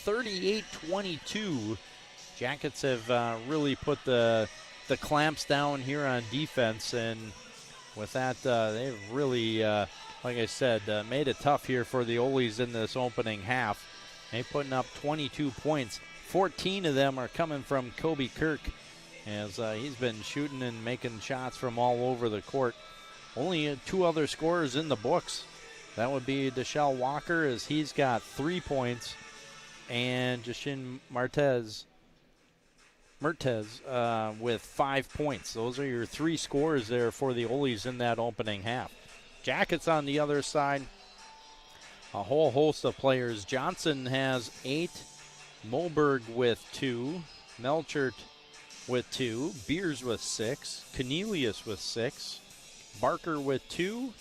38-22. Jackets have really put the clamps down here on defense, and with that, they've really, like I said, made it tough here for the Olies in this opening half. They're putting up 22 points. 14 of them are coming from Kobe Kirk, as he's been shooting and making shots from all over the court. Only 2 other scorers in the books. That would be Deshelle Walker, as he's got 3 points, and Jashin Mertez with 5 points. Those are your 3 scores there for the Olies in that opening half. Jackets on the other side, a whole host of players. Johnson has 8, Moberg with 2, Melchert with 2, Beers with 6, Cornelius with 6, Barker with 2,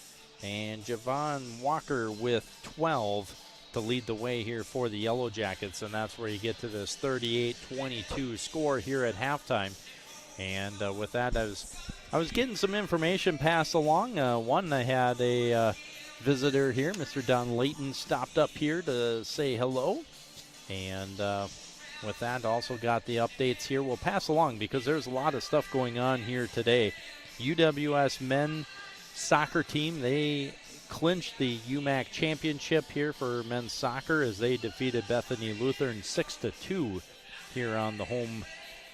and Javon Walker with 12 to lead the way here for the Yellow Jackets, and that's where you get to this 38-22 score here at halftime. And with that, I was getting some information passed along. One, I had a visitor here, Mr. Don Layton, stopped up here to say hello, and with that, also got the updates here. We'll pass along because there's a lot of stuff going on here today. UWS men soccer team, they clinched the UMAC championship here for men's soccer as they defeated Bethany Lutheran 6-2 here on the home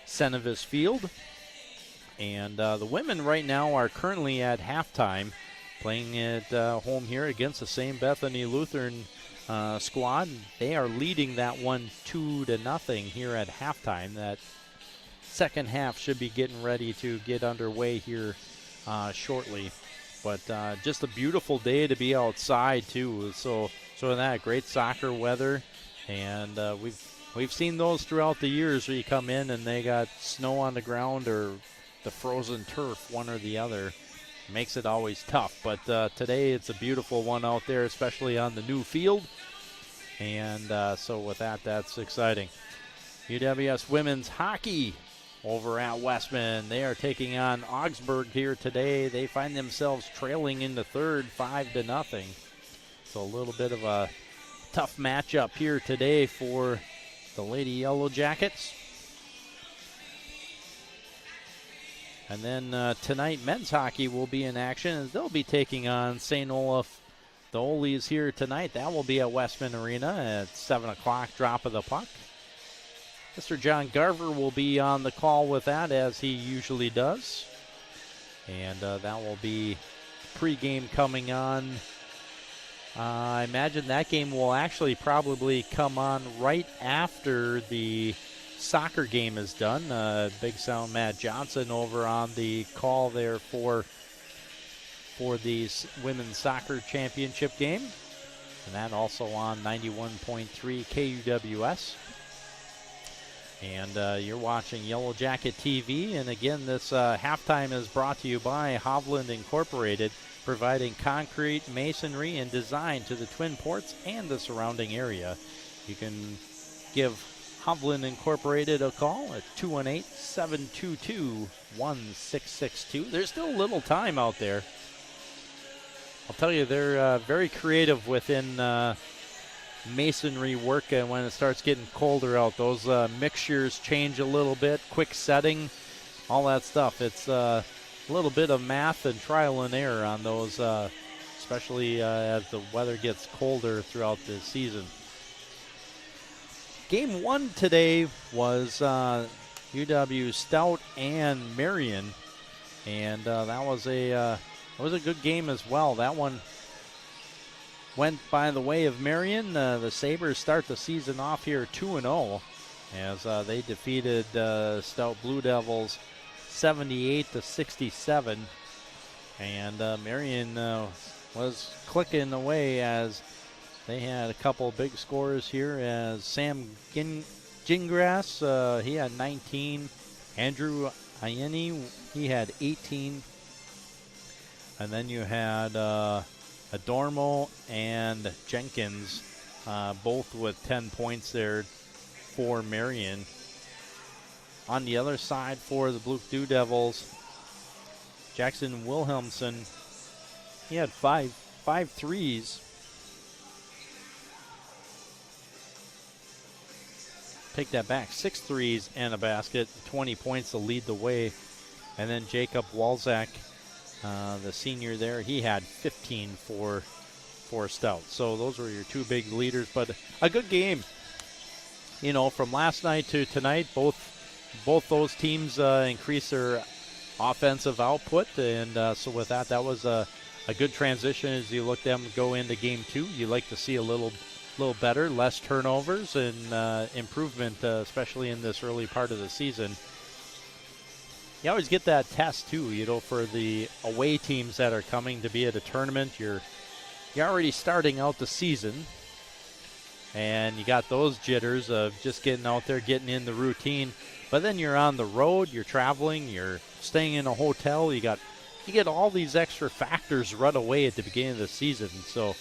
Cenevis field. And the women right now are currently at halftime, playing at home here against the same Bethany Lutheran squad. They are leading that one 2-0 here at halftime. That second half should be getting ready to get underway here shortly. But just a beautiful day to be outside too. So that great soccer weather, and we've seen those throughout the years where you come in and they got snow on the ground or the frozen turf, one or the other. Makes it always tough. But today it's a beautiful one out there, especially on the new field. And so with that, that's exciting. UWS women's hockey over at Westman. They are taking on Augsburg here today. They find themselves trailing in the third 5-0. So a little bit of a tough matchup here today for the Lady Yellow Jackets. And then tonight, men's hockey will be in action as they'll be taking on St.Olaf. The Olies here tonight. That will be at Westman Arena at 7 o'clock, drop of the puck. Mr. John Garver will be on the call with that, as he usually does. And that will be pregame coming on. I imagine that game will actually probably come on right after the soccer game is done. Big Sound Matt Johnson over on the call there for the women's soccer championship game. And that also on 91.3 KUWS. And you're watching Yellow Jacket TV. And again, this halftime is brought to you by Hovland Incorporated, providing concrete, masonry, and design to the Twin Ports and the surrounding area. You can give Hovland Incorporated a call at 218-722-1662. There's still a little time out there. I'll tell you, they're very creative within masonry work, and when it starts getting colder out, those mixtures change a little bit, quick setting, all that stuff. It's a little bit of math and trial and error on those, especially as the weather gets colder throughout the season. Game 1 today was UW Stout and Marion, and that was a good game as well. That one went by the way of Marion. The Sabres start the season off here 2-0 as they defeated Stout Blue Devils 78-67. And Marion was clicking away as they had a couple big scores here, as Sam Gingras, he had 19. Andrew Ianni, he had 18. And then you had Adormo and Jenkins, both with 10 points there for Marion. On the other side for the Blue Devils, Jackson Wilhelmsen He had five threes. Take that back. 6 threes and a basket. 20 points to lead the way. And then Jacob Walzak, the senior there, he had 15 for Stout. So those were your 2 big leaders. But a good game. You know, from last night to tonight, both those teams increased their offensive output. And so with that was a good transition as you look them go into game 2. You like to see a little better, less turnovers, and improvement, especially in this early part of the season. You always get that test too, you know, for the away teams that are coming to be at a tournament. You're already starting out the season, and you got those jitters of just getting out there, getting in the routine. But then you're on the road, you're traveling, you're staying in a hotel. You get all these extra factors right away at the beginning of the season. So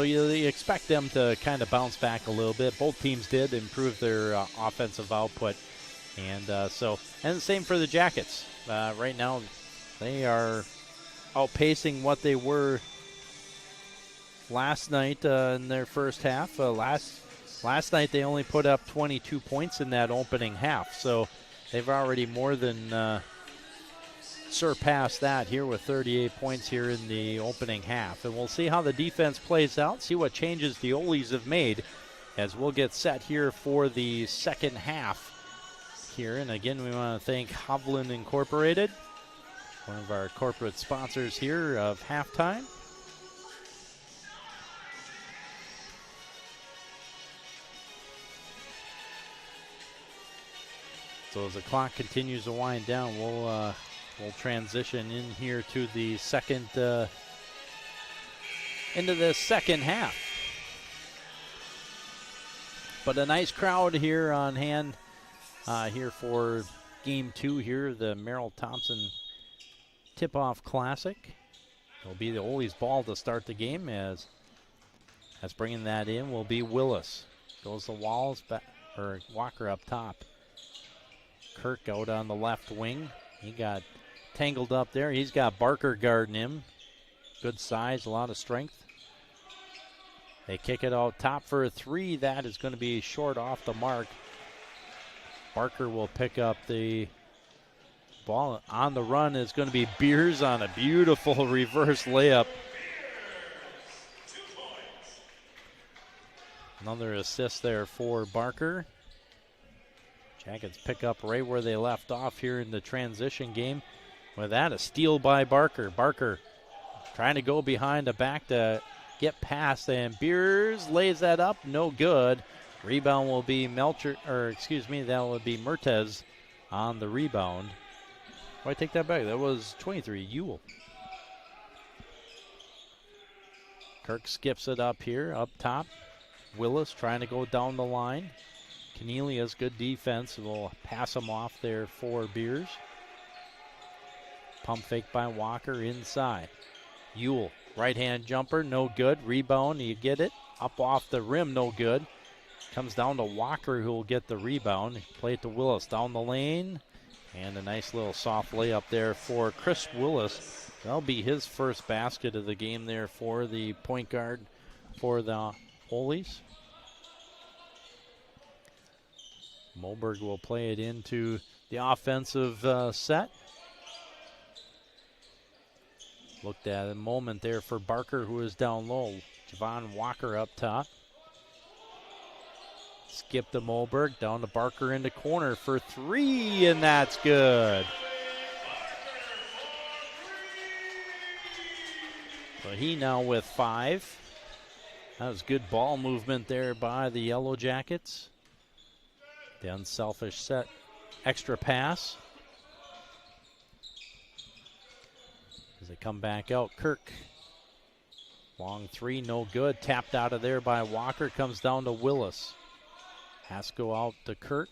you expect them to kind of bounce back a little bit. Both teams did improve their offensive output. And the same for the Jackets. Right now, they are outpacing what they were last night in their first half. Last night, they only put up 22 points in that opening half. So they've already more than surpassed that here with 38 points here in the opening half. And we'll see how the defense plays out, see what changes the Olies have made as we'll get set here for the second half here. And again, we want to thank Hovland Incorporated, one of our corporate sponsors here of halftime. So as the clock continues to wind down, we'll transition in here to the into the second half. But a nice crowd here on hand here for game 2 here, the Merrill Thompson Tip-Off Classic. It'll be the Olies ball to start the game as bringing that in will be Willis. Goes the Walls, Walker up top. Kirk out on the left wing. He got tangled up there. He's got Barker guarding him. Good size, a lot of strength. They kick it out top for a 3. That is going to be short off the mark. Barker will pick up the ball. On the run is going to be Beers on a beautiful reverse layup. Another assist there for Barker. Jackets pick up right where they left off here in the transition game. With that, a steal by Barker. Barker trying to go behind the back to get past, and Beers lays that up, no good. Rebound will be that would be Mertez on the rebound. Why take that back? That was 23, Ewell. Kirk skips it up here, up top. Willis trying to go down the line. Cornelius, good defense, will pass him off there for Beers. Pump fake by Walker inside. Ewell, right-hand jumper, no good. Rebound, you get it. Up off the rim, no good. Comes down to Walker, who will get the rebound. Play it to Willis down the lane. And a nice little soft layup there for Chris Willis. That'll be his first basket of the game there for the point guard for the Olies. Moberg will play it into the offensive set. Looked at a moment there for Barker, who is down low. Javon Walker up top. Skip to Moberg, down to Barker in the corner for 3, and that's good. So he now with 5. That was good ball movement there by the Yellow Jackets. The unselfish set, extra pass. As they come back out, Kirk. Long 3, no good. Tapped out of there by Walker, comes down to Willis. Has to go out to Kirk.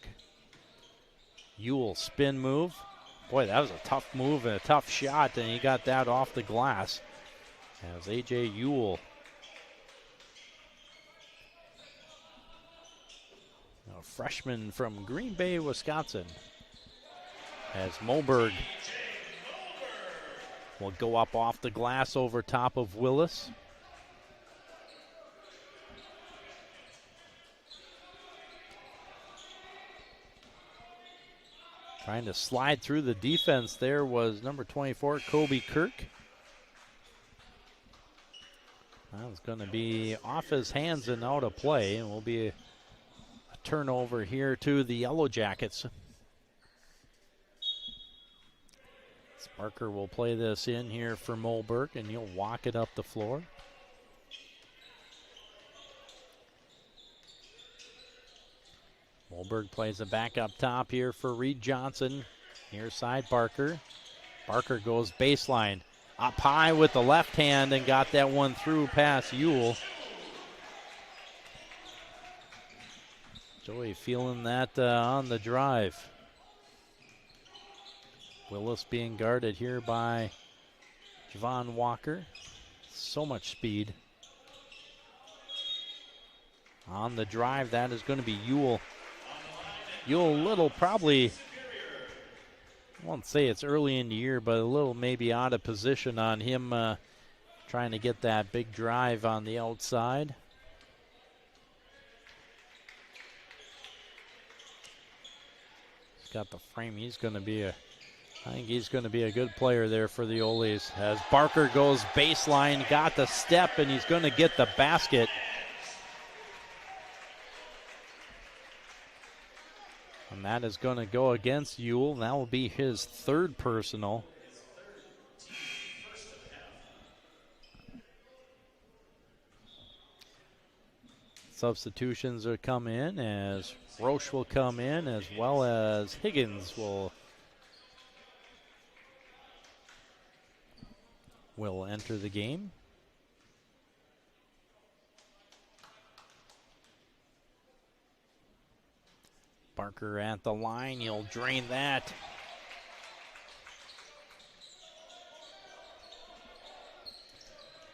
Ewell, spin move. Boy, that was a tough move and a tough shot, and he got that off the glass. As A.J. Ewell. A freshman from Green Bay, Wisconsin. As Moberg will go up off the glass over top of Willis. Trying to slide through the defense there was number 24, Kobe Kirk. That was going to be off his hands and out of play, and will be a turnover here to the Yellow Jackets. Barker will play this in here for Moberg, and he'll walk it up the floor. Moberg plays it back up top here for Reed Johnson. Near side Barker. Barker goes baseline. Up high with the left hand and got that one through past Ewell. Joey feeling that on the drive. Willis being guarded here by Javon Walker. So much speed. On the drive, that is going to be Ewell. Ewell a little probably, I won't say it's early in the year, but a little maybe out of position on him trying to get that big drive on the outside. He's got the frame. He's going to be I think he's going to be a good player there for the Oles. As Barker goes baseline, got the step, and he's going to get the basket. And that is going to go against Ewell. That will be his third personal. Substitutions will come in as Roche will come in, as well as Higgins will enter the game. Barker at the line, he'll drain that.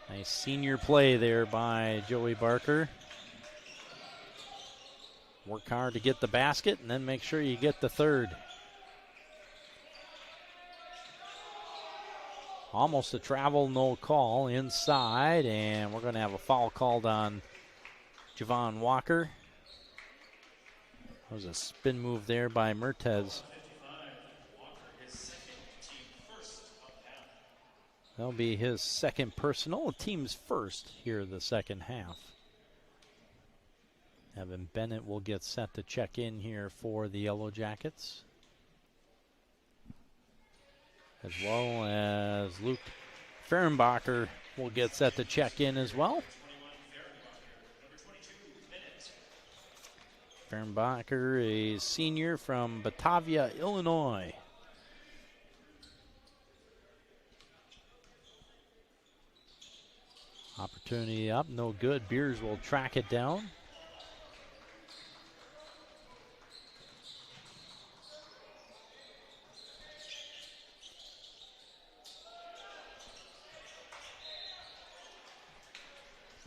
Nice senior play there by Joey Barker. Work hard to get the basket and then make sure you get the third. Almost a travel, no call inside, and we're going to have a foul called on Javon Walker. That was a spin move there by Mertez. That'll be his second personal, team's first here in the second half. Evan Bennett will get set to check in here for the Yellow Jackets, as well as Luke Fehrenbacher will get set to check in as well. Fehrenbacher, a senior from Batavia, Illinois. Opportunity up, no good. Beers will track it down.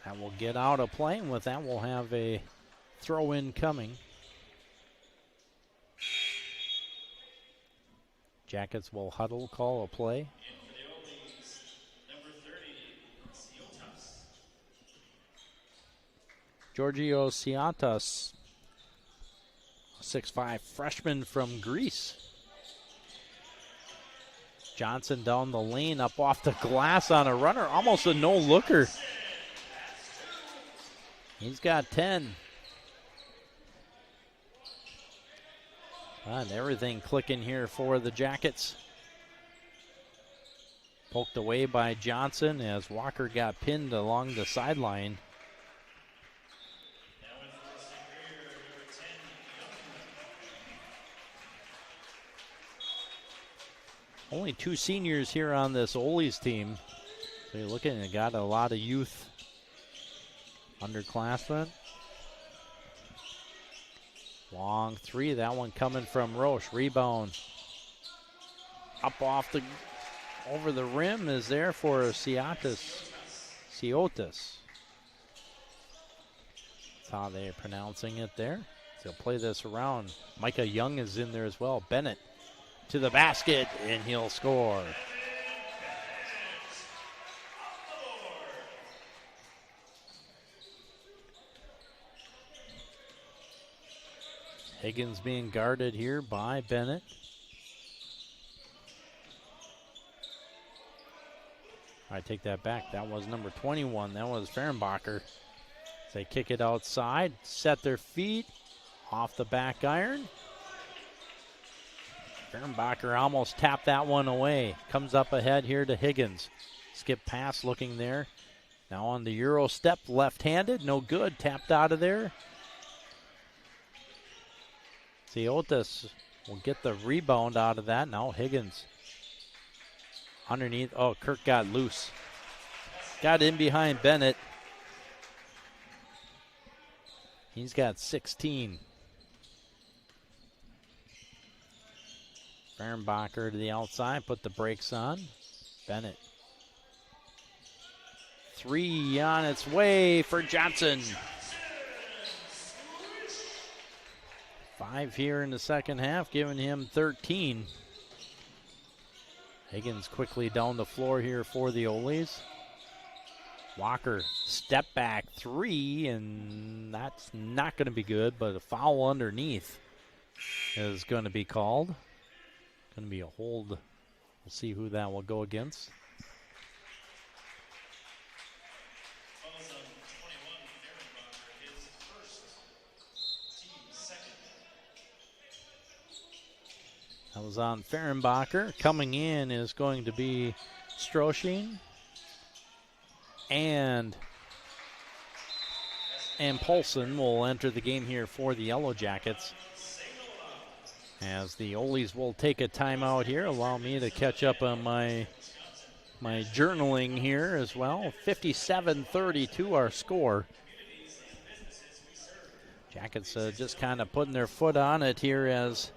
That will get out of play, and with that we'll have a throw-in coming. Jackets will huddle, call a play. Giorgio Ciatas, 6'5" freshman from Greece. Johnson down the lane, up off the glass on a runner, almost a no-looker. He's got 10. And everything clicking here for the Jackets. Poked away by Johnson as Walker got pinned along the sideline. Only two seniors here on this Ole's team. So you're looking at got a lot of youth underclassmen. Long three, that one coming from Roche. Rebound up off the, over the rim is there for Ciotas. That's how they're pronouncing it there. So play this around. Micah Young is in there as well. Bennett to the basket, and he'll score. Higgins being guarded here by Bennett. I take that back. That was number 21. That was Fehrenbacher. They kick it outside, set their feet, off the back iron. Fehrenbacher almost tapped that one away. Comes up ahead here to Higgins. Skip pass looking there. Now on the Euro step, left-handed, no good. Tapped out of there. St.Olaf will get the rebound out of that. Now Higgins underneath. Oh, Kirk got loose. Got in behind Bennett. He's got 16. Fehrenbacher to the outside, put the brakes on. Bennett. 3 on its way for Johnson. 5 here in the second half, giving him 13. Higgins quickly down the floor here for the Ole's. Walker, step back 3, and that's not going to be good, but a foul underneath is going to be called. Going to be a hold. We'll see who that will go against. That was on Fehrenbacher. Coming in is going to be Stroshing. And Paulson will enter the game here for the Yellow Jackets. As the Ole's will take a timeout here. Allow me to catch up on my journaling here as well. 57-32 our score. Jackets just kind of putting their foot on it here as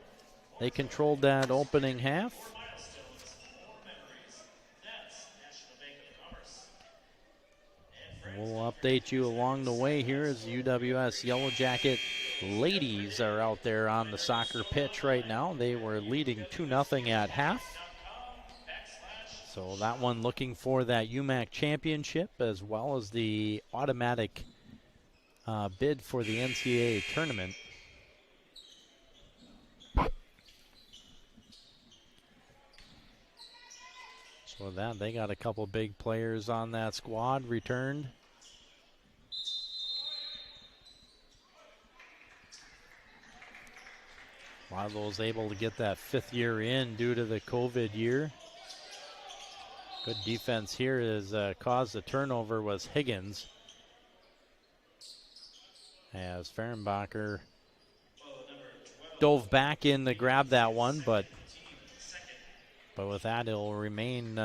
they controlled that opening half. We'll update you along the way here as UWS Yellow Jacket ladies are out there on the soccer pitch right now. They were leading 2-0 at half. So that one looking for that UMAC championship as well as the automatic bid for the NCAA tournament. So with that, they got a couple big players on that squad returned. A lot of those able to get that 5th year in due to the COVID year. Good defense here has caused the turnover was Higgins. As Fehrenbacher dove back in to grab that one, but with that it'll remain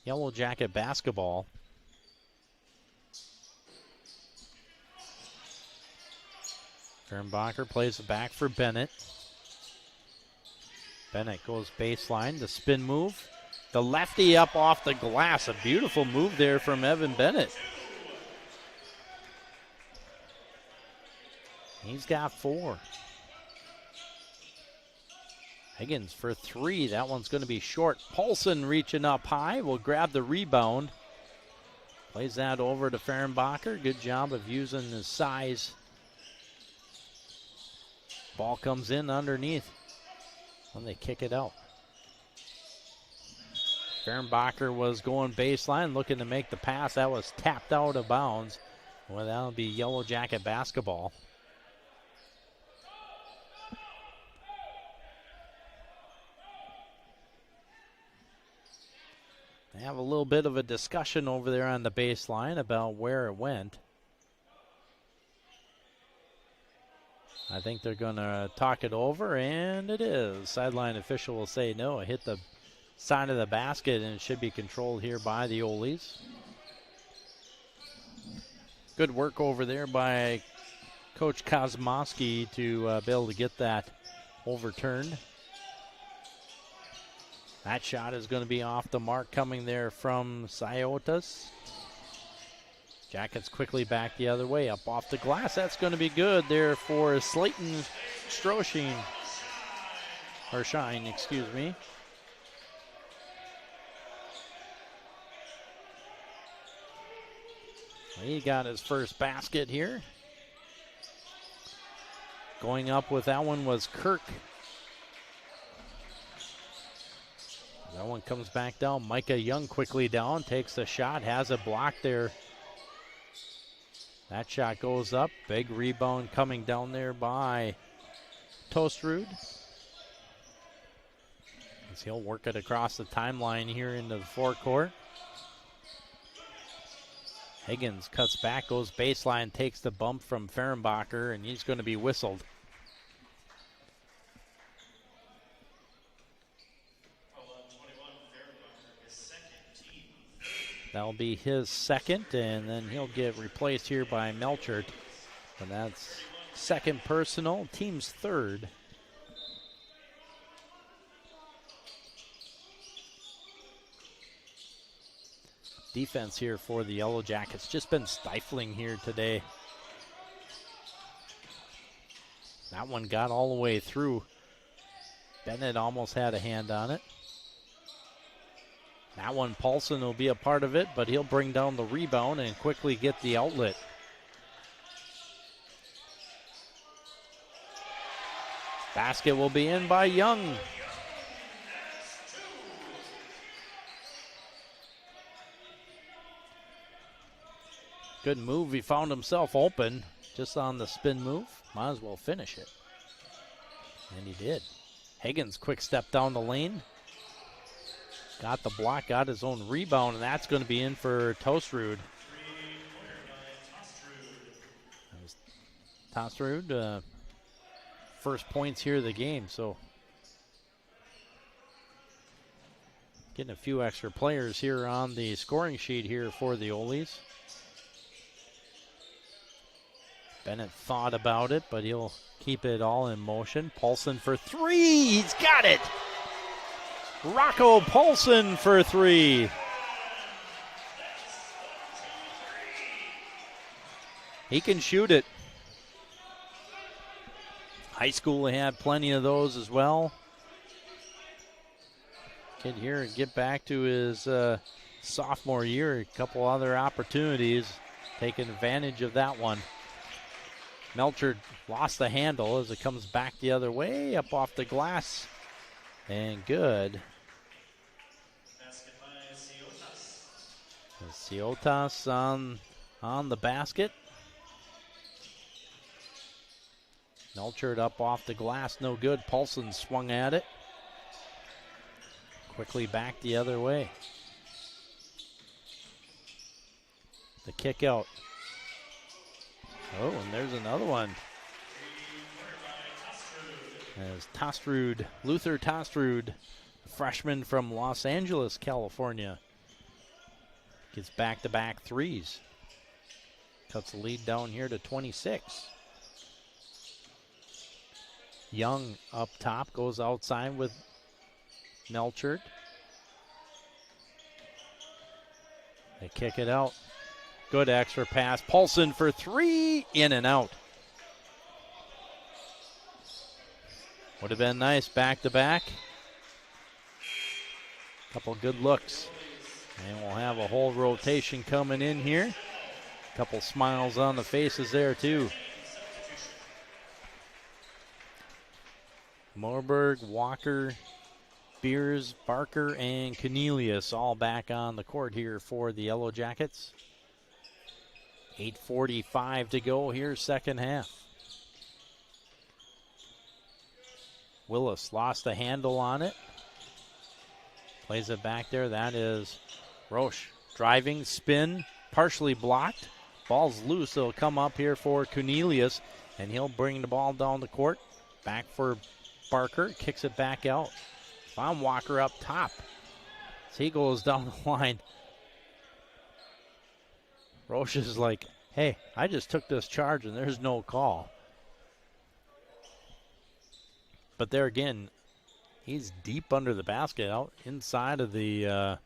Yellow Jacket basketball. Fehrenbacher plays it back for Bennett. Bennett goes baseline, the spin move. The lefty up off the glass. A beautiful move there from Evan Bennett. He's got 4. Higgins for 3. That one's going to be short. Paulson reaching up high. Will grab the rebound. Plays that over to Fehrenbacher. Good job of using his size. Ball comes in underneath when they kick it out. Fehrenbacher was going baseline, looking to make the pass. That was tapped out of bounds. Well, that'll be Yellow Jacket basketball. They have a little bit of a discussion over there on the baseline about where it went. I think they're going to talk it over, and it is. Sideline official will say no. It hit the side of the basket, and it should be controlled here by the Ole's. Good work over there by Coach Kosmowski to be able to get that overturned. That shot is going to be off the mark coming there from St.Olaf. Jackets quickly back the other way, up off the glass. That's going to be good there for Slayton Stroshine. Or Shine, excuse me. He got his first basket here. Going up with that one was Kirk. That one comes back down. Micah Young quickly down, takes the shot, has it blocked there. That shot goes up. Big rebound coming down there by Tostrud. As he'll work it across the timeline here into the forecourt. Higgins cuts back, goes baseline, takes the bump from Fehrenbacher, and he's going to be whistled. That'll be his second, and then he'll get replaced here by Melchert. And that's second personal, team's third. Defense here for the Yellow Jackets. Just been stifling here today. That one got all the way through. Bennett almost had a hand on it. That one, Paulson will be a part of it, but he'll bring down the rebound and quickly get the outlet. Basket will be in by Young. Good move. He found himself open just on the spin move. Might as well finish it. And he did. Higgins, quick step down the lane. Got the block, got his own rebound, and that's going to be in for Tostrud. Tostrud, first points here of the game, so getting a few extra players here on the scoring sheet here for the Olies. Bennett thought about it, but he'll keep it all in motion. Paulson for three, he's got it! Rocco Paulson for three. He can shoot it. High school had plenty of those as well. Kid here get back to his sophomore year. A couple other opportunities. Taking advantage of that one. Melchert lost the handle as it comes back the other way, up off the glass. And good. Ciotas on the basket. Melchert up off the glass, no good. Paulson swung at it. Quickly back the other way. The kick out. Oh, and there's another one. As Tostrud, Luther Tostrud, a freshman from Los Angeles, California, gets back-to-back threes. Cuts the lead down here to 26. Young up top, goes outside with Melchert. They kick it out. Good extra pass. Paulson for three, in and out. Would have been nice back-to-back. Couple good looks. And we'll have a whole rotation coming in here. Couple smiles on the faces there too. Moorberg, Walker, Beers, Barker, and Cornelius all back on the court here for the Yellow Jackets. 8:45 to go here, second half. Willis lost the handle on it. Plays it back there. That is Roche. Driving, spin, partially blocked. Ball's loose. It'll come up here for Cornelius, and he'll bring the ball down the court. Back for Barker. Kicks it back out. Von Walker up top. As he goes down the line. Roche is like, hey, I just took this charge, and there's no call. But there again, he's deep under the basket, out inside of the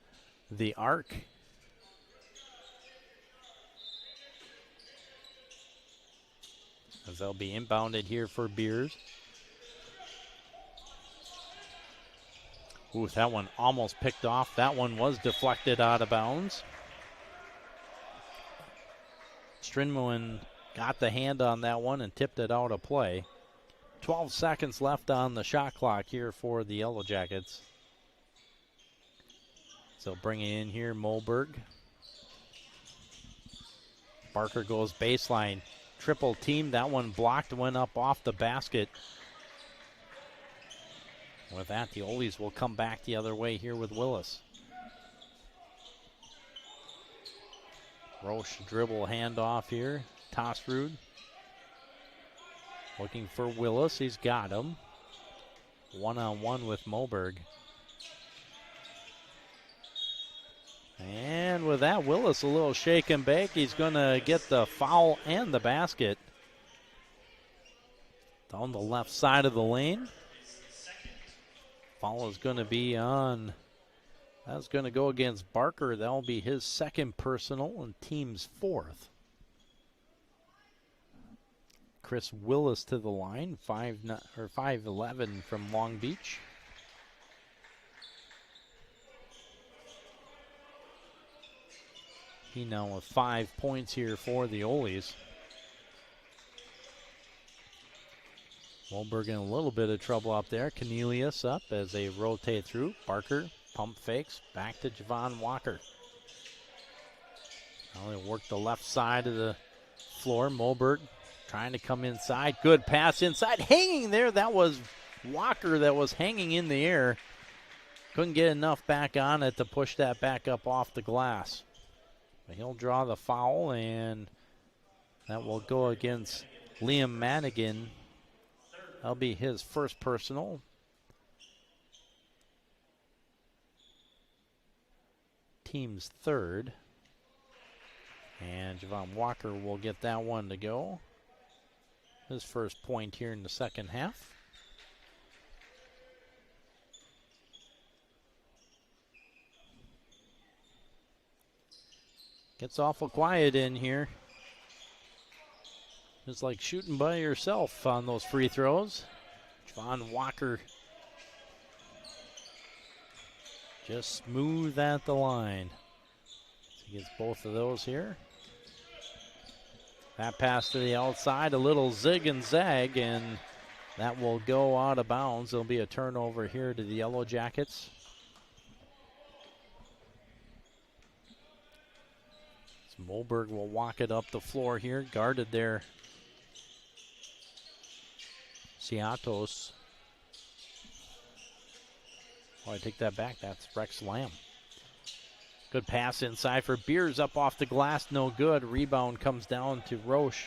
arc. As they'll be inbounded here for Beers. Ooh, that one almost picked off. That one was deflected out of bounds. Strindmoen got the hand on that one and tipped it out of play. 12 seconds left on the shot clock here for the Yellow Jackets. So bringing in here Moberg. Barker goes baseline. Triple team. That one blocked, went up off the basket. With that, the Olies will come back the other way here with Willis. Roche dribble handoff here. Tossrud looking for Willis. He's got him. One-on-one with Moberg. And with that, Willis a little shake and bake. He's going to get the foul and the basket. Down the left side of the lane. Foul is going to be on. That's going to go against Barker. That'll be his second personal and team's fourth. Chris Willis to the line, 5'11" from Long Beach. He now with 5 points here for the Olies. Moberg in a little bit of trouble up there. Cornelius up as they rotate through. Barker pump fakes back to Javon Walker. Now they work the left side of the floor. Moberg trying to come inside. Good pass inside. Hanging there. That was Walker that was hanging in the air. Couldn't get enough back on it to push that back up off the glass. But he'll draw the foul, and that will go against Liam Madigan. That'll be his first personal. Team's third. And Javon Walker will get that one to go. His first point here in the second half. Gets awful quiet in here. It's like shooting by yourself on those free throws. Javon Walker just smooth at the line. So he gets both of those here. That pass to the outside, a little zig and zag, and that will go out of bounds. There'll be a turnover here to the Yellow Jackets. So Moberg will walk it up the floor here, guarded there. Ciatos. Oh, I take that back. That's Rex Lamb. Good pass inside for Beers, up off the glass, no good. Rebound comes down to Roche.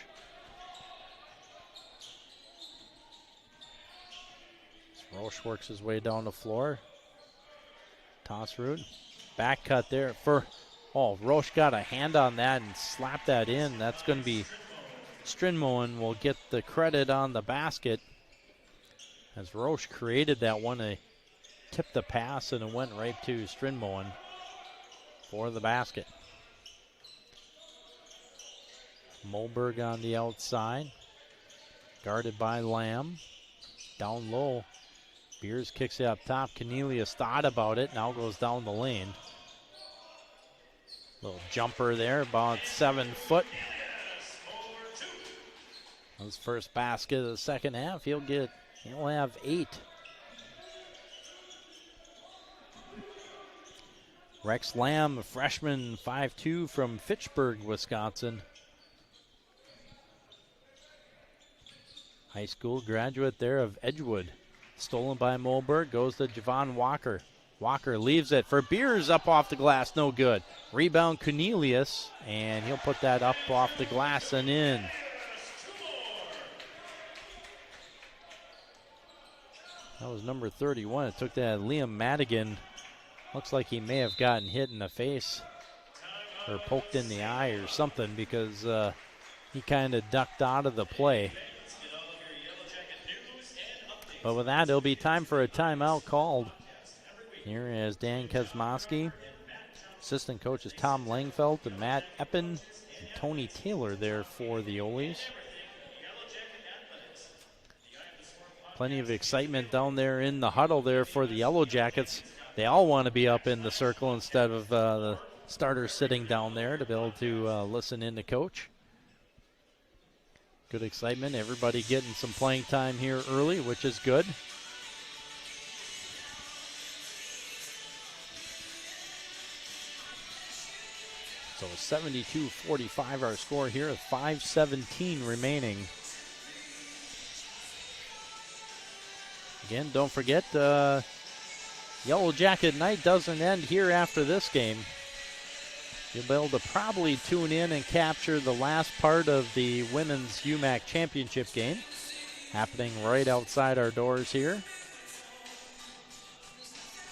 Roche works his way down the floor. Tossrud. Back cut there for, Roche got a hand on that and slapped that in. That's going to be Strindmoen will get the credit on the basket. As Roche created that one, they tipped the pass and it went right to Strindmoen for the basket. Moberg on the outside, guarded by Lamb. Down low, Beers kicks it up top. Cornelius thought about it, now goes down the lane. Little jumper there, about 7 foot. His first basket of the second half, he'll have 8. Rex Lamb, a freshman, 5'2" from Fitchburg, Wisconsin. High school graduate there of Edgewood. Stolen by Moberg, goes to Javon Walker. Walker leaves it for Beers, up off the glass, no good. Rebound Cornelius, and he'll put that up off the glass and in. That was number 31. It took that Liam Madigan. Looks like he may have gotten hit in the face or poked in the eye or something, because he kind of ducked out of the play. But with that, it'll be time for a timeout called. Here is Dan Kosmowski. Assistant coaches Tom Langfeld and Matt Eppen and Tony Taylor there for the Olies. Plenty of excitement down there in the huddle there for the Yellow Jackets. They all want to be up in the circle instead of the starters sitting down there to be able to listen in to coach. Good excitement. Everybody getting some playing time here early, which is good. So 72-45 our score here with 5:17 remaining. Again, don't forget, Yellow Jacket night doesn't end here after this game. You'll be able to probably tune in and capture the last part of the women's UMAC championship game happening right outside our doors here.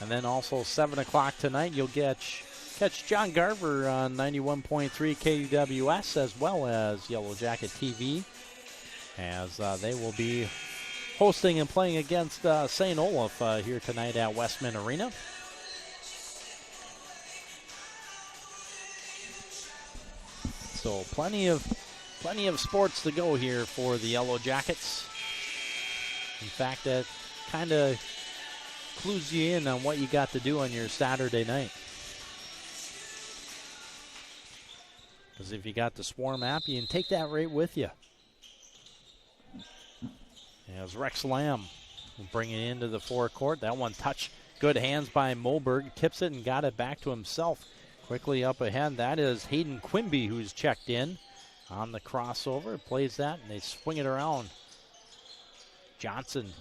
And then also 7 o'clock tonight, you'll catch John Garver on 91.3 KUWS as well as Yellow Jacket TV as they will be hosting and playing against St.Olaf here tonight at Westman Arena. So plenty of sports to go here for the Yellow Jackets. In fact, that kind of clues you in on what you got to do on your Saturday night. Because if you got the Swarm app, you can take that right with you. As Rex Lamb will bring it into the forecourt. That one touch, good hands by Moberg. Tips it and got it back to himself. Quickly up ahead, that is Hayden Quimby who's checked in on the crossover. Plays that and they swing it around. Johnson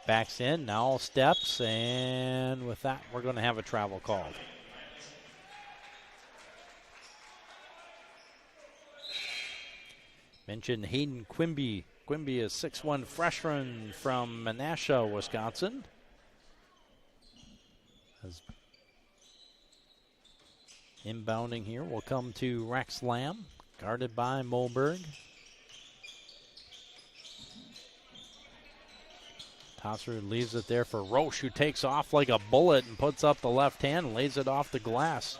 backs in, now steps, and with that we're going to have a travel called. Mentioned Hayden Quimby. Quimby is 6'1" freshman from Menasha, Wisconsin. As inbounding here will come to Rex Lamb, guarded by Moberg. Tosser leaves it there for Roche, who takes off like a bullet and puts up the left hand, lays it off the glass.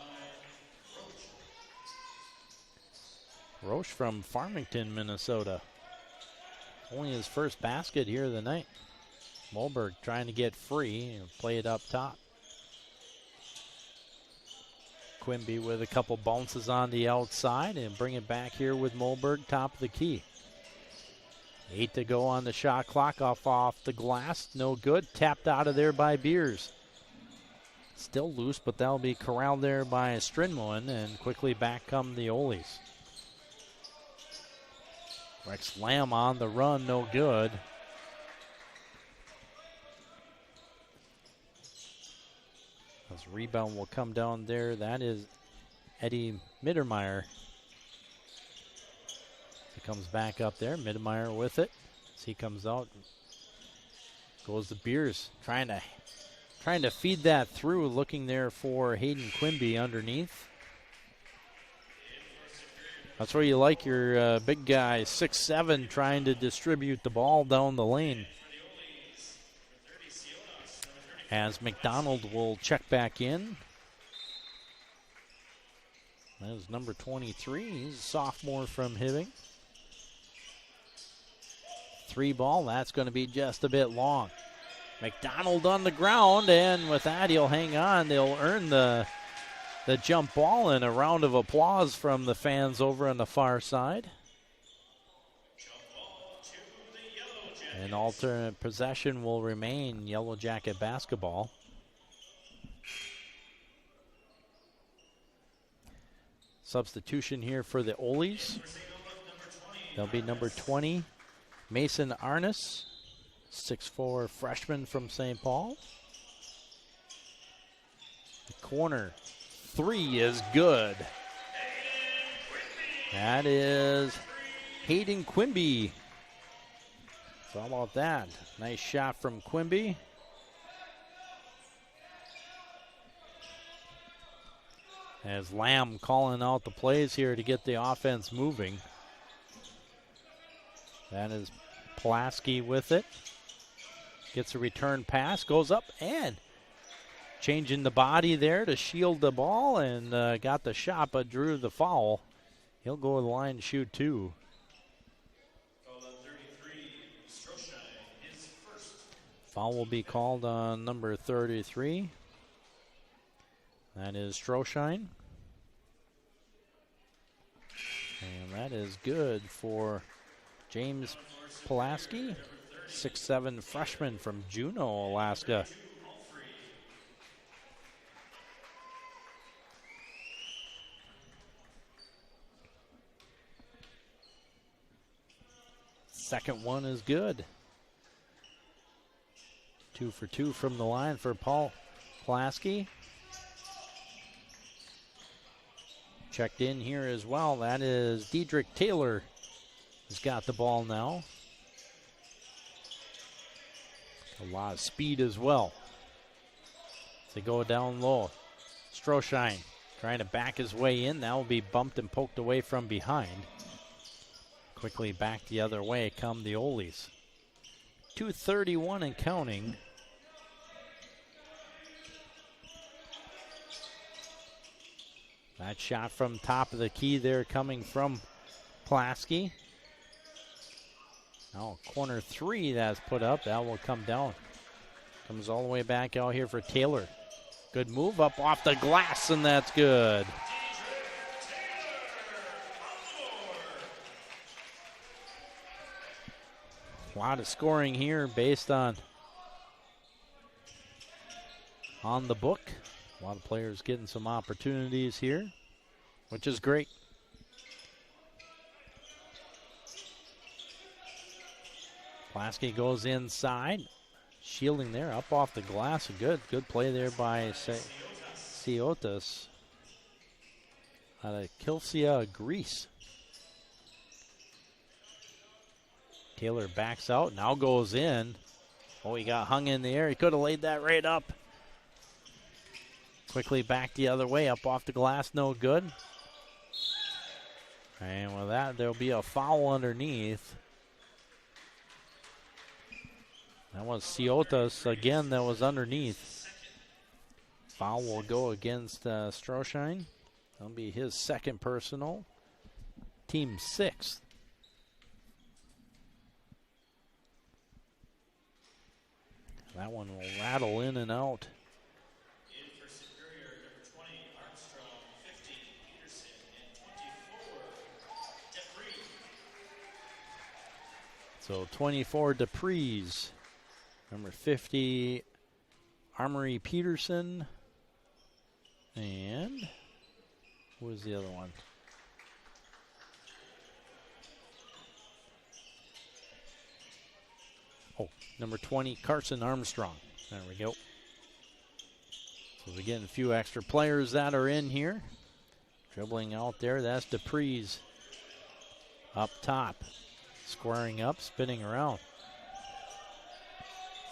Roche from Farmington, Minnesota. Only his first basket here of the night. Moberg trying to get free and play it up top. Quimby with a couple bounces on the outside and bring it back here with Moberg, top of the key. 8 to go on the shot clock, off the glass, no good. Tapped out of there by Beers. Still loose, but that'll be corralled there by Strinmoen, and quickly back come the Olies. Rex Lamb on the run, no good. This rebound will come down there. That is Eddie Mittermeier. He comes back up there. Mittermeier with it. As he comes out, goes to Beers, trying to feed that through, looking there for Hayden Quimby underneath. That's where you like your big guy, 6'7", trying to distribute the ball down the lane. As McDonald will check back in. That is number 23. He's a sophomore from Hibbing. 3 ball, that's going to be just a bit long. McDonald on the ground, and with that he'll hang on. They'll earn the jump ball and a round of applause from the fans over on the far side. And alternate possession will remain Yellow Jacket basketball. Substitution here for the Olies. There'll be number 20, Mason Arnis, 6'4" freshman from St. Paul. The corner 3 is good. That is Hayden Quimby. So how about that? Nice shot from Quimby. As Lamb calling out the plays here to get the offense moving. That is Pulaski with it. Gets a return pass, goes up and changing the body there to shield the ball and got the shot but drew the foul. He'll go to the line to shoot 2. Foul will be called on number 33. That is Stroshine. And that is good for James Pulaski, 6'7" freshman from Juneau, Alaska. Second one is good. 2 for 2 from the line for Paul Pulaski. Checked in here as well. That is Dedrick Taylor who's got the ball now. A lot of speed as well. They go down low. Stroshine trying to back his way in. That will be bumped and poked away from behind. Quickly back the other way come the Olies. 2:31 and counting. That shot from top of the key there coming from Pulaski. Now corner 3 that's put up. That will come down. Comes all the way back out here for Taylor. Good move up off the glass, and that's good. A lot of scoring here based on the book. A lot of players getting some opportunities here, which is great. Pulaski goes inside, shielding there, up off the glass. A good play there by Siotas out of Kilsia, Greece. Taylor backs out, now goes in. Oh, he got hung in the air. He could have laid that right up. Quickly back the other way, up off the glass, no good. And with that, there'll be a foul underneath. That was Siotas again, that was underneath. Foul will go against Stroshine. That'll be his second personal. Team 6th. That one will rattle in and out. In for Superior, number 20, Armstrong, 50, Peterson, and 24, Dupree. So 24, Dupree's. Number 50, Armory Peterson. And who was the other one? Oh, number 20, Carson Armstrong. There we go. So we're getting a few extra players that are in here. Dribbling out there, that's Dupree's up top. Squaring up, spinning around.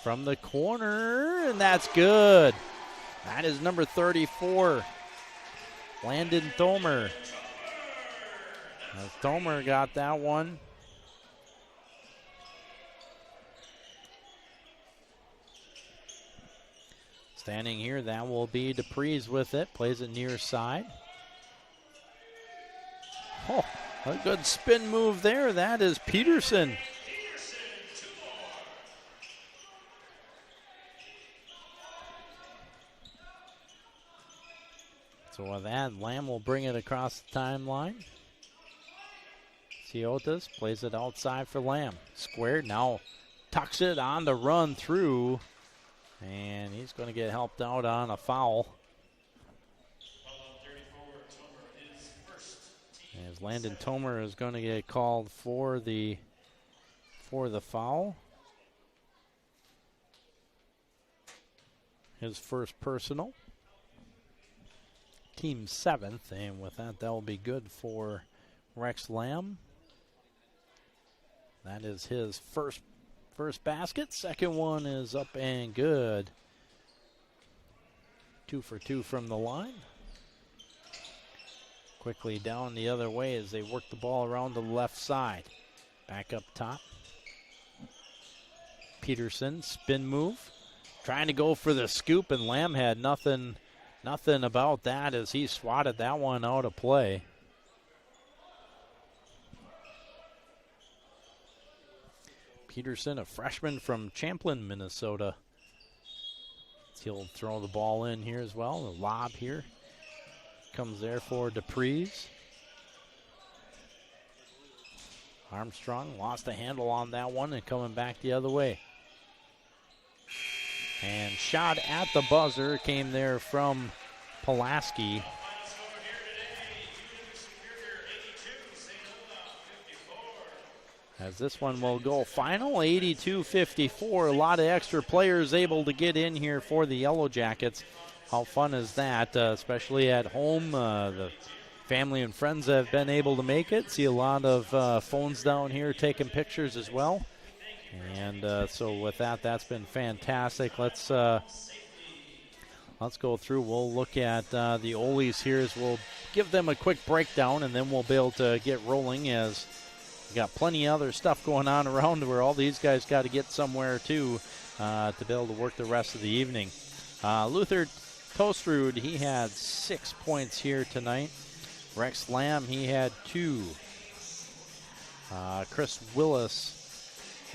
From the corner, and that's good. That is number 34, Landon Thomer. Thomer got that one. Standing here, that will be Dupree's with it. Plays it near side. Oh, a good spin move there. That is Peterson. So with that, Lamb will bring it across the timeline. Siotas plays it outside for Lamb. Squared, now tucks it on the run through. And he's going to get helped out on a foul. As Landon Thomer is going to get called for the foul. His first personal. Team 7th, and with that, that will be good for Rex Lamb. That is his first basket. Second one is up and good. 2 for 2 from the line. Quickly down the other way as they work the ball around the left side. Back up top. Peterson, spin move. Trying to go for the scoop, and Lamb had nothing about that as he swatted that one out of play. Peterson, a freshman from Champlin, Minnesota. He'll throw the ball in here as well. The lob here comes there for Dupree's. Armstrong lost a handle on that one and coming back the other way. And shot at the buzzer came there from Pulaski. As this one will go final 82-54. A lot of extra players able to get in here for the Yellow Jackets. How fun is that, especially at home? The family and friends have been able to make it. See a lot of phones down here taking pictures as well. And so with that, that's been fantastic. Let's go through. We'll look at the Oles here as we'll give them a quick breakdown, and then we'll be able to get rolling as we got plenty of other stuff going on around where all these guys got to get somewhere too to be able to work the rest of the evening. Luther Tostrud, he had 6 points here tonight. Rex Lamb, he had 2. Chris Willis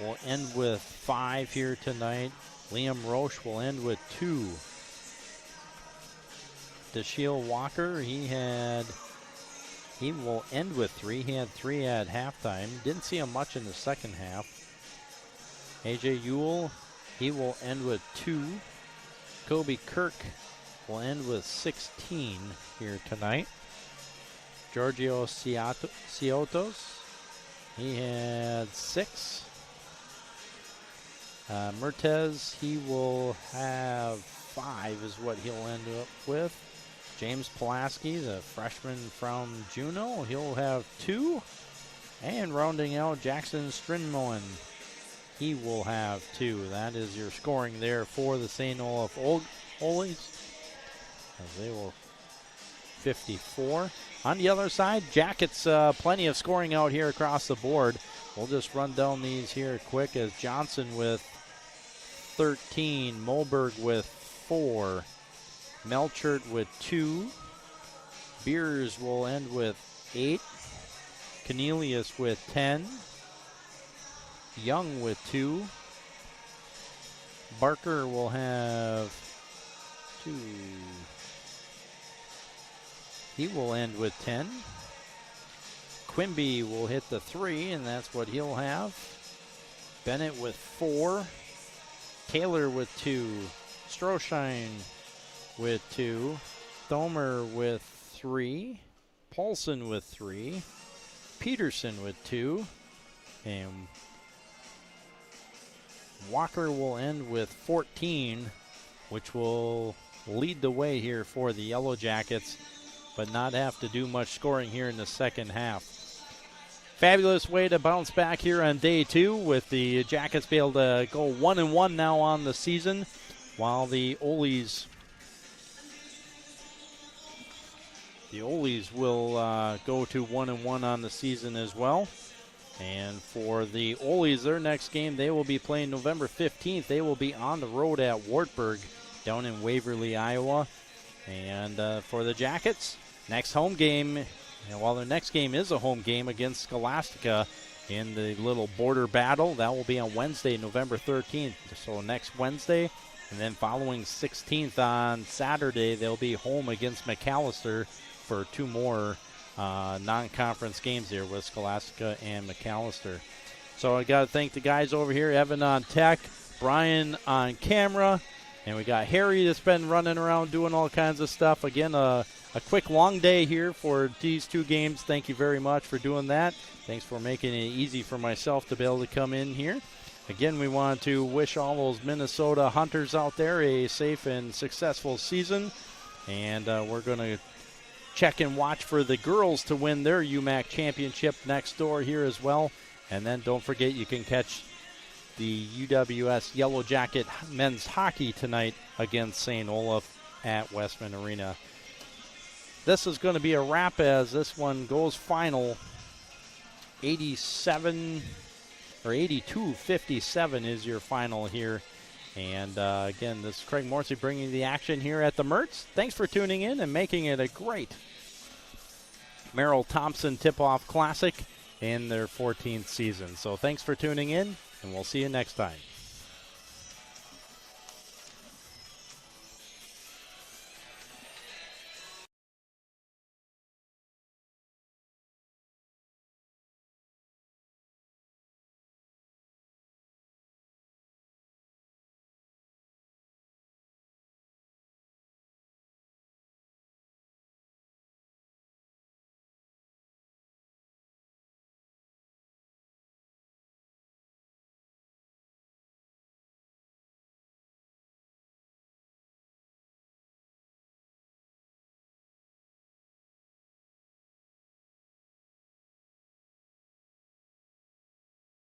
will end with 5 here tonight. Liam Roche will end with 2. Dashiell Walker, he will end with 3. He had 3 at halftime. Didn't see him much in the second half. AJ Ewell, he will end with 2. Kobe Kirk will end with 16 here tonight. Giorgio Ciotos, he had 6. Mertez, he will have 5 is what he'll end up with. James Pulaski, the freshman from Juneau, he'll have 2. And rounding out Jackson Strinmoen, he will have 2. That is your scoring there for the St.Olaf Oles. As they will 54. On the other side, Jackets, plenty of scoring out here across the board. We'll just run down these here quick as Johnson with 13, Moberg with 4, Melchert with 2, Beers will end with 8, Cornelius with 10, Young with 2, Barker will have 2. He will end with 10. Quimby will hit the 3, and that's what he'll have. Bennett with 4. Taylor with 2. Stroshine with 2. Thomer with 3. Paulson with 3. Peterson with 2. And Walker will end with 14, which will lead the way here for the Yellow Jackets, but not have to do much scoring here in the second half. Fabulous way to bounce back here on day 2 with the Jackets be able to go 1-1 now on the season, while the Oles will go to 1-1 on the season as well. And for the Oles, their next game, they will be playing November 15th. They will be on the road at Wartburg down in Waverly, Iowa. And for the Jackets, next home game, and while their next game is a home game against Scholastica in the little border battle, that will be on Wednesday, November 13th. So next Wednesday, and then following 16th on Saturday, they'll be home against McAllister for 2 more non-conference games here with Scholastica and McAllister. So I got to thank the guys over here, Evan on tech, Brian on camera, and we got Harry that's been running around doing all kinds of stuff. Again, a quick long day here for these 2 games. Thank you very much for doing that. Thanks for making it easy for myself to be able to come in here. Again, we want to wish all those Minnesota Hunters out there a safe and successful season. And we're going to check and watch for the girls to win their UMAC championship next door here as well. And then don't forget, you can catch the UWS Yellow Jacket men's hockey tonight against St. Olaf at Westman Arena. This is going to be a wrap as this one goes final. 82-57 is your final here. And again, this is Craig Morrissey bringing the action here at the Mertz. Thanks for tuning in and making it a great Merrill Thompson Tip-Off Classic in their 14th season. So thanks for tuning in, and we'll see you next time.